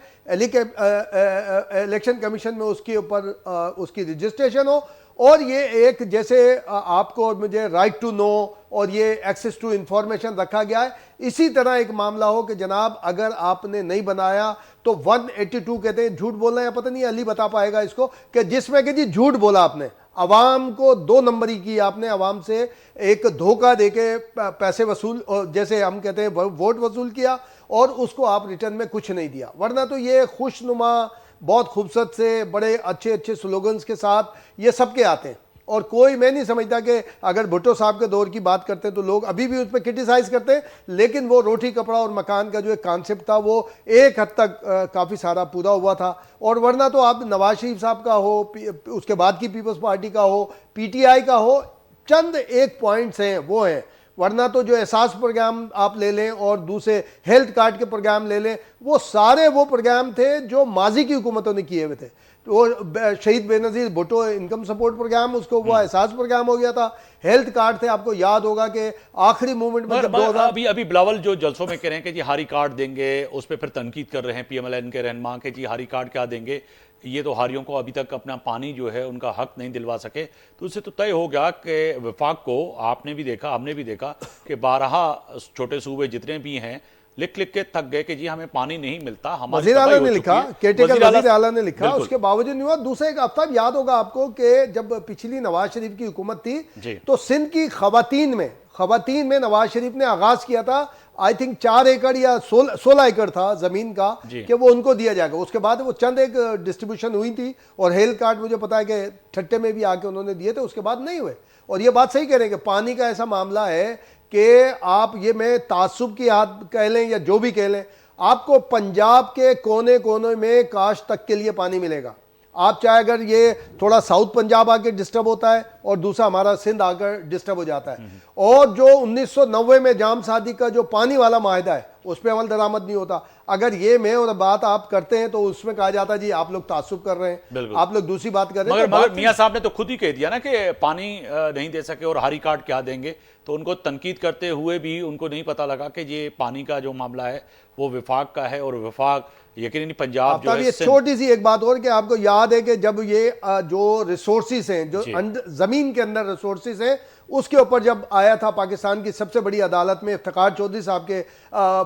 الیکشن کمیشن میں اس کے اوپر اس کی رجسٹریشن ہو. اور یہ ایک جیسے آپ کو اور مجھے رائٹ ٹو نو اور یہ ایکسیس ٹو انفارمیشن رکھا گیا ہے، اسی طرح ایک معاملہ ہو کہ جناب اگر آپ نے نہیں بنایا تو 182 کہتے ہیں جھوٹ بولنا، یا پتہ نہیں علی بتا پائے گا اس کو، کہ جس میں کہ جی جھوٹ بولا آپ نے، عوام کو 2 نمبری کی آپ نے، عوام سے ایک دھوکہ دے کے پیسے وصول، جیسے ہم کہتے ہیں ووٹ وصول کیا، اور اس کو آپ ریٹرن میں کچھ نہیں دیا. ورنہ تو یہ خوش نما بہت خوبصورت سے بڑے اچھے سلوگنز کے ساتھ یہ سب کے آتے ہیں. اور کوئی میں نہیں سمجھتا کہ اگر بھٹو صاحب کے دور کی بات کرتے ہیں تو لوگ ابھی بھی اس پہ کرٹیسائز کرتے ہیں، لیکن وہ روٹی کپڑا اور مکان کا جو ایک کانسیپٹ تھا وہ ایک حد تک کافی سارا پورا ہوا تھا. اور ورنہ تو آپ نواز شریف صاحب کا ہو، اس کے بعد کی پیپلز پارٹی کا ہو، پی ٹی آئی کا ہو، چند ایک پوائنٹس ہیں وہ ہیں. ورنہ تو جو احساس پروگرام آپ لے لیں اور دوسرے ہیلتھ کارڈ کے پروگرام لے لیں، وہ سارے وہ پروگرام تھے جو ماضی کی حکومتوں نے کیے ہوئے تھے. وہ شہید بے نظیر بھٹو انکم سپورٹ پروگرام، اس کو وہ احساس پروگرام ہو گیا تھا. ہیلتھ کارڈ تھے، آپ کو یاد ہوگا کہ آخری مومنٹ میں جب ابھی بلاول جو جلسوں میں کہہ رہے ہیں کہ جی ہاری کارڈ دیں گے، اس پہ پھر تنقید کر رہے ہیں پی ایم ایل این کے رہنما کہ جی ہاری کارڈ کیا دیں گے، یہ تو ہاریوں کو ابھی تک اپنا پانی جو ہے ان کا حق نہیں دلوا سکے. تو اس سے تو طے ہو گیا کہ وفاق کو، آپ نے بھی دیکھا ہم نے بھی دیکھا کہ 12 چھوٹے صوبے جتنے بھی ہیں لکھ کے تھک گئے کہ جی ہمیں پانی نہیں ملتا. وزیر اعلیٰ نے لکھا، وزیر اعلیٰ نے لکھا، اس کے باوجود نہیں ہوا. دوسرے ایک آفتاب یاد ہوگا آپ کو کہ جب پچھلی نواز شریف کی حکومت تھی تو سندھ کی خواتین میں، خواتین میں نواز شریف نے آغاز کیا تھا, آئی تھنک 4 ایکڑ یا 16 ایکڑ تھا زمین کا کہ وہ ان کو دیا جائے گا. اس کے بعد وہ چند ایک ڈسٹریبیوشن ہوئی تھی, اور ہیلتھ کارڈ مجھے پتا ہے کہ ٹھٹے میں بھی آ کے انہوں نے دیے تھے, اس کے بعد نہیں ہوئے. اور یہ بات صحیح کہہ رہے ہیں کہ پانی کا ایسا معاملہ ہے کہ آپ یہ میں تعصب کی یاد کہہ لیں یا جو بھی کہہ لیں, آپ کو پنجاب کے کونے کونے میں کاشت تک کے لیے پانی ملے گا. آپ چاہے اگر یہ تھوڑا ساؤتھ پنجاب آ کے ڈسٹرب ہوتا ہے اور دوسرا ہمارا سندھ آ کر ڈسٹرب ہو جاتا ہے, اور جو 1990 میں جام صادق کا جو پانی والا معاہدہ ہے اس پہ عمل درآمد نہیں ہوتا. اگر یہ میں اور بات آپ کرتے ہیں تو اس میں کہا جاتا ہے جی آپ لوگ تعصب کر رہے ہیں, آپ لوگ دوسری بات کر رہے ہیں. مگر میاں صاحب نے تو خود ہی کہہ دیا نا کہ پانی نہیں دے سکے اور ہاری کارڈ کیا دیں گے, تو ان کو تنقید کرتے ہوئے بھی ان کو نہیں پتا لگا کہ یہ پانی کا جو معاملہ ہے وہ وفاق کا ہے, اور وفاق یقیناً پنجاب جو ہے. چھوٹی سی ایک بات اور کہ آپ کو یاد ہے کہ جب یہ جو ریسورسز ہیں, جو زمین کے اندر ریسورسز ہیں, اس کے اوپر جب آیا تھا پاکستان کی سب سے بڑی عدالت میں افتخار چودھری صاحب کے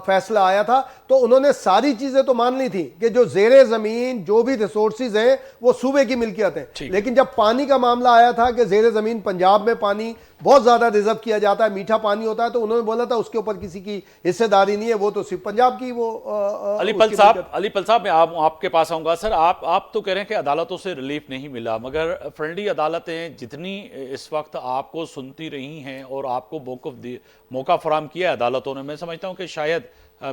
فیصلہ آیا تھا, تو انہوں نے ساری چیزیں تو مان لی تھی کہ جو زیر زمین جو بھی ریسورسز ہیں وہ صوبے کی ملکیت ہیں. لیکن جب پانی کا معاملہ آیا تھا کہ زیر زمین پنجاب میں پانی بہت زیادہ ریزرو کیا جاتا ہے, میٹھا پانی ہوتا ہے, تو انہوں نے بولا تھا اس کے اوپر کسی کی حصے داری نہیں ہے, وہ تو صرف پنجاب کی. وہ علی پل صاحب میں آپ کے پاس آؤں گا. سر آپ تو کہہ رہے ہیں کہ عدالتوں سے ریلیف نہیں ملا, مگر فرنڈلی عدالتیں جتنی اس وقت آپ کو سنتی رہی ہیں اور آپ کو موقع فراہم کیا ہے عدالتوں نے, میں سمجھتا ہوں کہ شاید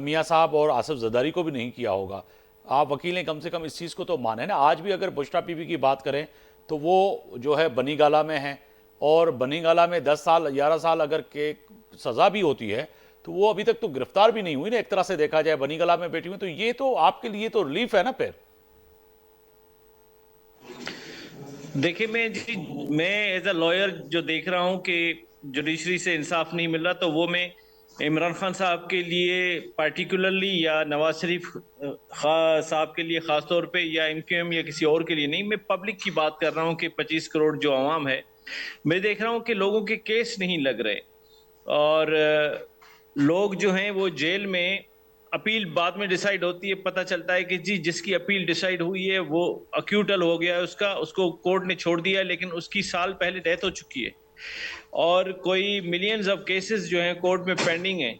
میاں صاحب اور آصف زرداری کو بھی نہیں کیا ہوگا. آپ وکیلیں کم سے کم اس چیز کو تو مانیں نا. آج بھی اگر بشرا بی بی کی بات کریں تو وہ جو ہے بنی گالہ میں ہیں, اور بنی گالہ میں 10 سال 11 سال اگر کہ سزا بھی ہوتی ہے تو وہ ابھی تک تو گرفتار بھی نہیں ہوئی نا, ایک طرح سے دیکھا جائے بنی گالہ میں بیٹھی ہوئی. تو یہ تو آپ کے لیے تو ریلیف ہے نا. پھر دیکھیں میں ایز اے لائر جو دیکھ رہا ہوں کہ جوڈیشری سے انصاف نہیں مل رہا, تو وہ میں عمران خان صاحب کے لیے پارٹیکولرلی یا نواز شریف صاحب کے لیے خاص طور پہ یا MQM یا کسی اور کے لیے نہیں, میں پبلک کی بات کر رہا ہوں کہ 25 کروڑ جو عوام ہے, میں دیکھ رہا ہوں کہ لوگوں کے کیس نہیں لگ رہے, اور لوگ جو ہیں وہ جیل میں, اپیل بعد میں ڈیسائیڈ ہوتی ہے, پتہ چلتا ہے کہ جی جس کی اپیل ڈیسائیڈ ہوئی ہے وہ اکیوٹل ہو گیا ہے اس کو کورٹ نے چھوڑ دیا ہے, لیکن اس کی سال پہلے ڈیتھ ہو چکی ہے, اور کوئی ملینز آف کیسز جو ہیں کورٹ میں پینڈنگ ہیں,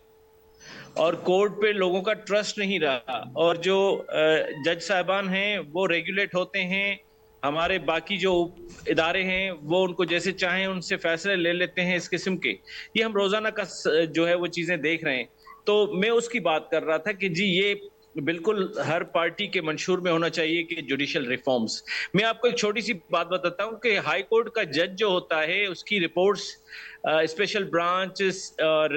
اور کورٹ پہ لوگوں کا ٹرسٹ نہیں رہا, اور جو جج صاحبان ہیں وہ ریگولیٹ ہوتے ہیں, ہمارے باقی جو ادارے ہیں وہ ان کو جیسے چاہیں ان سے فیصلے لے لیتے ہیں اس قسم کے. یہ ہم روزانہ کا جو ہے وہ چیزیں دیکھ رہے ہیں. تو میں اس کی بات کر رہا تھا کہ جی یہ بالکل ہر پارٹی کے منشور میں ہونا چاہیے کہ جوڈیشل ریفارمز. میں آپ کو ایک چھوٹی سی بات بتاتا ہوں کہ ہائی کورٹ کا جج جو ہوتا ہے اس کی رپورٹس اسپیشل برانچ اور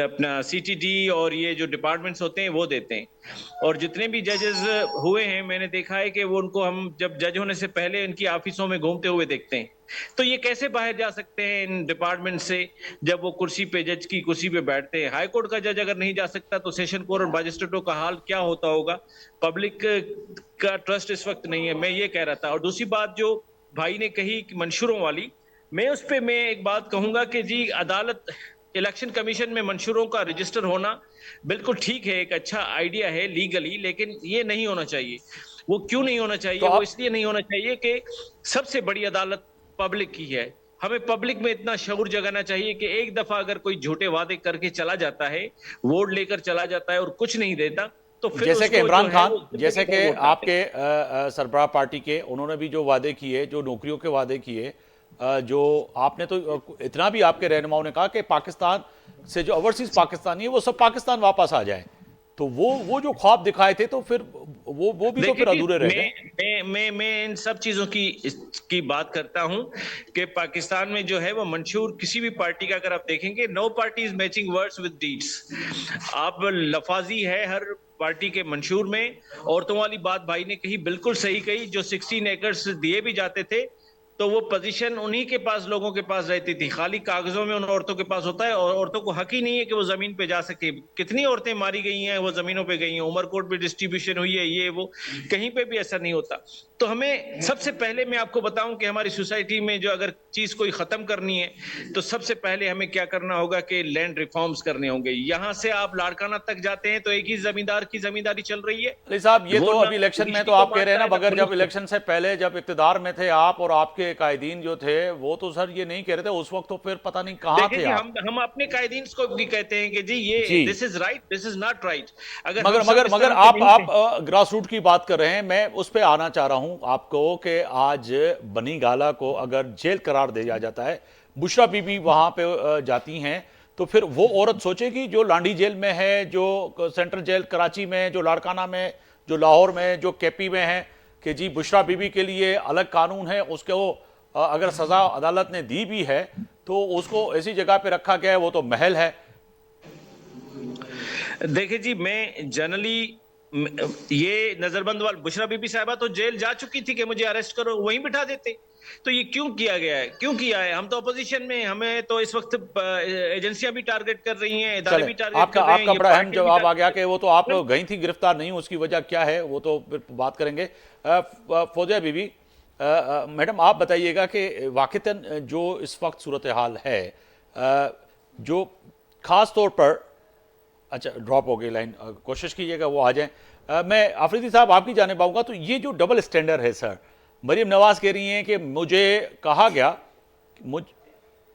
اپنا CTD اور یہ جو ڈپارٹمنٹس ہوتے ہیں وہ دیتے ہیں, اور جتنے بھی ججز ہوئے ہیں میں نے دیکھا ہے کہ وہ ان کو ہم جب جج ہونے سے پہلے ان کی آفیسوں میں گھومتے ہوئے دیکھتے ہیں. تو یہ کیسے باہر جا سکتے ہیں ان ڈپارٹمنٹ سے جب وہ کرسی پہ, جج کی کرسی پہ بیٹھتے ہیں؟ ہائی کورٹ کا جج اگر نہیں جا سکتا تو سیشن کورٹ اور مجسٹریٹوں کا حال کیا ہوتا ہوگا؟ پبلک کا ٹرسٹ اس وقت نہیں ہے, میں یہ کہہ رہا تھا. اور دوسری بات جو بھائی نے کہی منشوروں والی, میں اس پہ میں ایک بات کہوں گا کہ جی عدالت الیکشن کمیشن میں منشوروں کا رجسٹر ہونا بالکل ٹھیک ہے, ایک اچھا آئیڈیا ہے لیگلی, لیکن یہ نہیں ہونا چاہیے. وہ کیوں نہیں ہونا چاہیے؟ وہ اس لیے نہیں ہونا چاہیے کہ سب سے بڑی عدالت پبلک کی ہے. ہمیں پبلک میں اتنا شعور جگانا چاہیے کہ ایک دفعہ اگر کوئی جھوٹے وعدے کر کے چلا جاتا ہے, ووٹ لے کر چلا جاتا ہے اور کچھ نہیں دیتا, تو پھر جیسے کہ عمران خان, جیسے کہ آپ کے سربراہ پارٹی کے, انہوں نے بھی جو وعدے کیے, جو نوکریوں کے وعدے کیے, جو آپ نے تو اتنا بھی آپ کے رہنماؤں نے کہا کہ پاکستان سے جو اوورسیز پاکستانی ہے وہ سب پاکستان واپس آ جائیں, تو وہ جو خواب دکھائے تھے تو پھر وہ بھی تو پھر ادھورے رہ گئے. میں ان سب چیزوں کی بات کرتا ہوں کہ پاکستان میں جو ہے وہ منشور کسی بھی پارٹی کا اگر آپ دیکھیں گے, no party is matching words with deeds. آپ لفاظی ہے ہر پارٹی کے منشور میں. عورتوں والی بات بھائی نے کہی, بالکل صحیح کہی. جو 16 ایکڑز دیے بھی جاتے تھے تو وہ پوزیشن انہی کے پاس, لوگوں کے پاس رہتی تھی, خالی کاغذوں میں ان عورتوں کے پاس ہوتا ہے, اور عورتوں کو حق ہی نہیں ہے کہ وہ زمین پہ جا سکے. کتنی عورتیں ماری گئی ہیں, وہ زمینوں پہ گئی ہیں, عمر کوٹ پہ ڈسٹریبیوشن ہوئی ہے, یہ وہ کہیں پہ بھی ایسا نہیں ہوتا. تو ہمیں سب سے پہلے میں آپ کو بتاؤں کہ ہماری سوسائٹی میں جو اگر چیز کوئی ختم کرنی ہے تو سب سے پہلے ہمیں کیا کرنا ہوگا کہ لینڈ ریفارمز کرنے ہوں گے. یہاں سے آپ لاڑکانہ تک جاتے ہیں تو ایک ہی زمیندار کی زمینداری چل رہی ہے. علی صاحب یہ تو ابھی الیکشن میں تو آپ کہہ رہے ہیں نا, مگر جب الیکشن سے پہلے جب اقتدار میں تھے آپ اور آپ کے के कायदीन जो थे वो तो सर ये नहीं कह रहे थे उस वक्त, तो फिर पता नहीं कहाँ थे आप? हम अपने कायदीन को भी कहते हैं कि जी ये this is right, this is not right. मगर आप ग्रास रूट की बात कर रहे हैं, मैं उस पे आना चाह रहा हूं आपको कि आज बनी गाला को अगर जेल करार दिया जाता है, बुशरा बीबी वहां पे जाती हैं, तो फिर वो औरत सोचेगी जो लांडी जेल में है, जो सेंट्रल जेल कराची में, जो लाड़काना में, जो लाहौर में, जो केपी में है, कि जी बुशरा बीबी के लिए अलग कानून है, उसको अगर सजा अदालत ने दी भी है तो उसको ऐसी जगह पे रखा गया है, वो तो महल है। देखिए जी, मैं जनरली ये नजरबंद वाल बुशरा बीबी साहिबा तो जेल जा चुकी थी कि मुझे अरेस्ट करो, वहीं बिठा देते। तो ये क्यों किया गया है, क्यों किया है? हम तो अपोजिशन में, हमें तो इस वक्त एजेंसियां भी टारगेट कर रही हैं, इदारे भी टारगेट कर रहे हैं। आपका बड़ा अहम जवाब आ गया कि वो तो आप गई थी, गिरफ्तार नहीं, उसकी वजह क्या है वो तो फिर बात करेंगे। फौजिया बीबी, मैडम आप बताइएगा कि वाक़तन जो इस वक्त सूरत हाल है, जो खास तौर पर, अच्छा ड्रॉप हो गई लाइन, कोशिश कीजिएगा वो आ जाए। मैं आफरीदी साहब आपकी जानिब आऊँगा। तो ये जो डबल स्टैंडर्ड है सर, मरीम नवाज कह रही हैं कि मुझे कहा गया,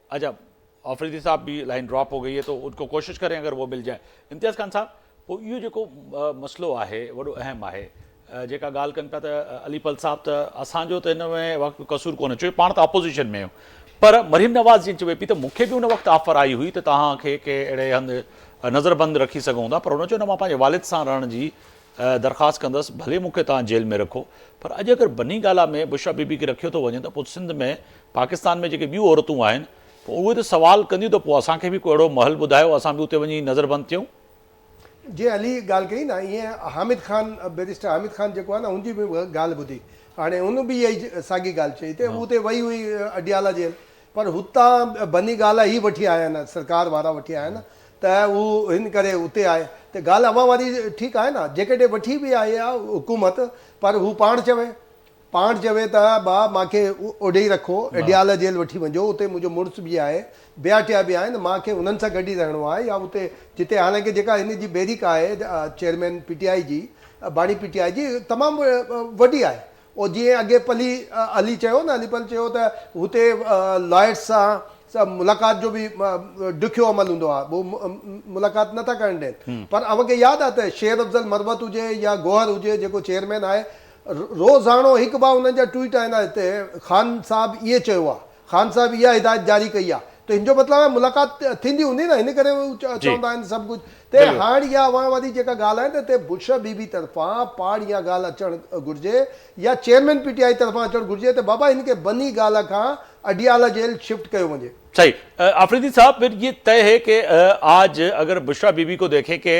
अच्छा आफरीदी साहब भी लाइन ड्रॉप हो गई है तो उनको कोशिश करें अगर वो मिल जाए। इम्तियाज़ खान साहब, पोइ इहो जेको मसलो आहे वॾो अहम आहे, जेका ॻाल्हि कनि पिया त अलीपल साहब, त असांजो त हिन में वक़्तु कसूर कोन्हे, छो पाण त अपोज़िशन में आहियूं, पर मरीम नवाज़ जी चवे पई त मूंखे बि उन वक़्तु ऑफर आई हुई त तव्हांखे के अहिड़े हंधि नज़रबंद रखी सघूं था, पर हुन चयो न, मां पंहिंजे वालिद सां रहण जी दरख़्वास्त कंदसि, भले मूंखे तव्हां जेल में रखो। पर अॼु अगरि बनी गाला में बुशरा बीबी खे रखियो थो वञे त पोइ सिंध में, पाकिस्तान में जेके ॿियूं औरतूं आहिनि, पोइ उहे त सवाल कंदियूं त पोइ असांखे बि को अहिड़ो महल ॿुधायो, असां बि उते वञी नज़रबंद थियूं। जी अली ॻाल्हि कई न, ईअं हामिद खान, बैरिस्टर हामिद खान जेको आहे न, हुनजी बि ॻाल्हि ॿुधी, हाणे हुन बि इहा ई साॻी ॻाल्हि चई त उते वई हुई अडियाला जेल, पर हुतां बनी गाला ई वठी आया आहिनि, सरकार वारा वठी आया आहिनि, त हू हिन करे उते आहे। त ॻाल्हि अवां वारी ठीकु आहे न, जेकॾहिं वठी बि आई आहे हुकूमत, पर हू पाण चवे त भाउ मूंखे ओॾे ई रखो, अडियाला जेल वठी वञो, उते मुंहिंजो मुड़ुस बि आहे, ॿिया टिया बि आहिनि, मूंखे उन्हनि सां गॾु ई रहणो आहे, या उते जिते हालांकि जेका हिन जी बैरिक आहे चेयरमैन PTI जी, बाणी PTI जी, तमामु वॾी आहे। और जीअं अॻे अली चयो न, अलीपल चयो त हुते लॉयर्स सां मुलाक़ात जो बि ॾुखियो अमल हूंदो आहे, वो मुलाक़ात नथा करणु ॾियनि। पर अवखे यादि आहे त शेर अफ़ज़ल मरवत हुजे या गोहर हुजे, जेको चेयरमैन आहे, रोज़ानो हिकु बार हुननि जा ट्वीट आहिनि हिते, ख़ान साहब इहे चयो आहे, ख़ान साहब इहा हिदायत जारी कई आहे, त हिन जो मतिलबु आहे मुलाक़ात थींदी हूंदी न, हिन करे चवंदा आहिनि सभु कुझु। त हाणे इहा अवां वारी जेका ॻाल्हि आहे त हिते बुशरा बीबी तरफ़ां पाण इहा ॻाल्हि अचणु घुरिजे, या चेयरमैन PTI तरफ़ां अचणु घुरिजे, त बाबा हिनखे बनी गाला खां अडियाला जेल शिफ्ट कयो वञे। सही। आफरीदी साहब, फिर ये तय है कि आज अगर बुशरा बीबी को देखें कि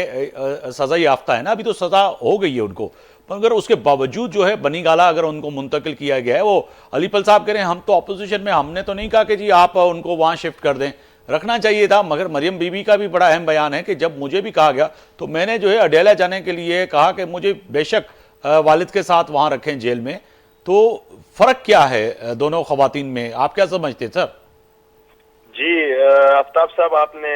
सज़ा याफ्ता है ना, अभी तो सज़ा हो गई है उनको, पर अगर उसके बावजूद जो है बनी गाला अगर उनको मुंतकिल किया गया है, वो अलीपल साहब कह रहे हैं हम तो अपोजिशन में, हमने तो नहीं कहा कि जी आप उनको वहाँ शिफ्ट कर दें, रखना चाहिए था। मगर मरियम बीबी का भी बड़ा अहम बयान है कि जब मुझे भी कहा गया तो मैंने जो है अडियाला जाने के लिए कहा कि मुझे बेशक वालिद के साथ वहाँ रखें जेल में। तो फ़र्क क्या है दोनों ख़वातीन में, आप क्या समझते सर? जी आफ्ताब साहब, आपने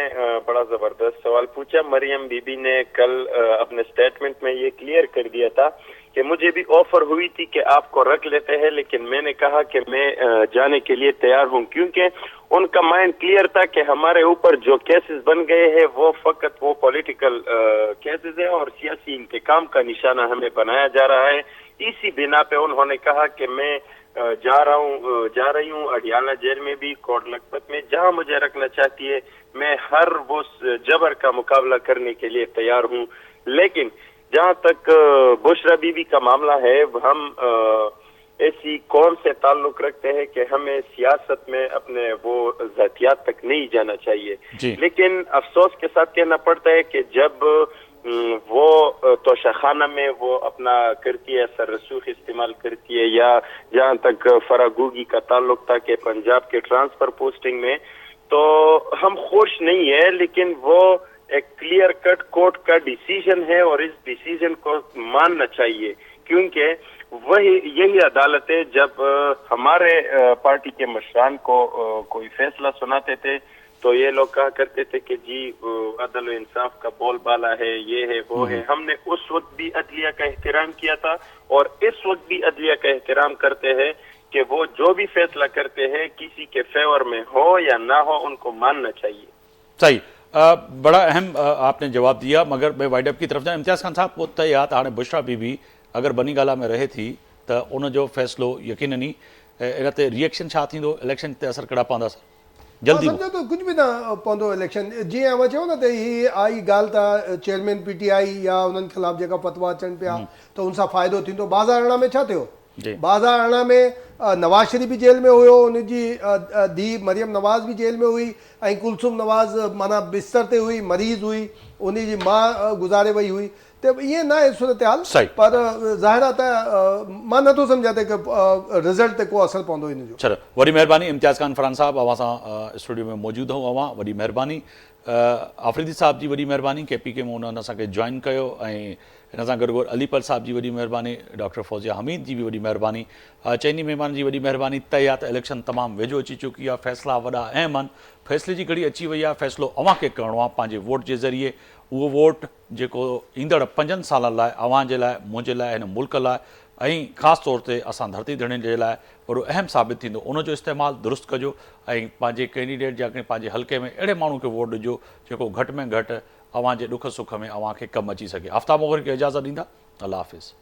बड़ा जबरदस्त सवाल पूछा। मरियम बीबी ने कल अपने स्टेटमेंट में ये क्लियर कर दिया था कि मुझे भी ऑफर हुई थी कि आपको रख लेते हैं, लेकिन मैंने कहा कि मैं जाने के लिए तैयार हूं, क्योंकि उनका माइंड क्लियर था कि हमारे ऊपर जो केसेस बन गए हैं वो फकत वो पॉलिटिकल केसेस है और सियासी इंतकाम का निशाना हमें बनाया जा रहा है। इसी बिना पे उन्होंने कहा कि मैं जा रही हूँ अडियाला जेल में भी, कोट लखपत में, जहां मुझे रखना चाहती है, मैं हर वो जबर का मुकाबला करने के लिए तैयार हूँ। लेकिन जहां तक बुशरा बीबी का मामला है, हम ऐसी कौम से ताल्लुक रखते हैं कि हमें सियासत में अपने वो ज़ातियात तक नहीं जाना चाहिए। लेकिन अफसोस के साथ कहना पड़ता है कि जब वो तोशाखाना में वो अपना करती है, सर रसूख इस्तेमाल करती है, या जहाँ तक फरागूगी का ताल्लुक था कि पंजाब के ट्रांसफर पोस्टिंग में, तो हम खुश नहीं है, लेकिन वो एक क्लियर कट कोर्ट का डिसीजन है और इस डिसीजन को मानना चाहिए, क्योंकि यही अदालत है। जब हमारे पार्टी के मशरान को कोई फैसला सुनाते थे तो ये लोग कहा करते थे कि जी अदल इंसाफ का बोलबाला है, ये है, वो है। हमने उस वक्त भी अदलिया का एहतराम किया था और इस वक्त भी अदलिया का एहतराम करते हैं کہ وہ جو بھی فیصلہ کرتے ہیں کسی کے فیور میں ہو یا نہ ہو ان کو ماننا چاہیے. صحیح. بڑا اہم آپ نے جواب دیا. مگر میں وائڈ اپ کی طرف جائیں. امتیاز خان صاحب کو تے یاد ہاں بشرا بی بی اگر بنی گالا میں رہے تھی تو ان جو فیصلو یقیناً ان تے ریئیکشن چھا تھیندو الیکشن تے اثر کڑا پوندا سر جلدی سمجھو تو کچھ بھی نہ پوندو الیکشن جی اما چو نا تے ہی آئی گال تا چیئرمین پی ٹی آئی یا انہن خلاف جگہ فتوا اچن پیا تو ان سا فائدو تھیندو. بازار اڑا میں چھا تھیو بازار اڑا میں نواز شریف بھی جیل میں ہوئو ان جی دی مریم نواز بھی جیل میں ہوئی ऐं कुलसुम नवाज़ माना बिस्तर ते हुई मरीज़ हुई उन जी मां गुज़ारे वई हुई त ईअं न आहे सूरत हाल पर ज़ाहिर आहे त मां नथो सम्झां त रिज़ल्ट ते को असरु पवंदो इन जो. चलो वॾी महिरबानी. इम्तियाज़ खान फरहान साहब अवां सां स्टूडियो में मौजूदु हो. अवां वॾी महिरबानी. आफ़रीदी साहब जी वॾी महिरबानी KPK में उन्हनि असांखे जॉइन कयो ऐं हिन सां गॾु अलीपल साहब जी वॾी महिरबानी. डॉक्टर फौज़िया हमीद जी बि वॾी महिरबानी. चइनी महिमान जी वॾी महिरबानी. तय आहे त इलेक्शन तमामु वेझो अची चुकी आहे. फ़ैसिला वॾा अहम आहिनि. फ़ैसिले जी घड़ी अची वई आहे. फ़ैसिलो अव्हां खे करिणो आहे पंहिंजे वोट जे ज़रिए. उहो वोट जेको ईंदड़ 5 सालनि लाइ अव्हां जे लाइ मुंहिंजे लाइ हिन मुल्क लाइ ऐं ख़ासि तौर ते असां धरती धड़ियुनि जे लाइ वॾो अहम साबित थींदो. उनजो इस्तेमालु दुरुस्त कजो ऐं पंहिंजे कैंडिडेट या पंहिंजे हल्के में अहिड़े माण्हू खे वोट ॾिजो जेको घटि में घटि अव्हां जे ॾुख सुख में अव्हां खे कमु अची सघे. आफ्ताब मोगरी खे इजाज़त ॾींदा. अल्लाह हाफ़िज़.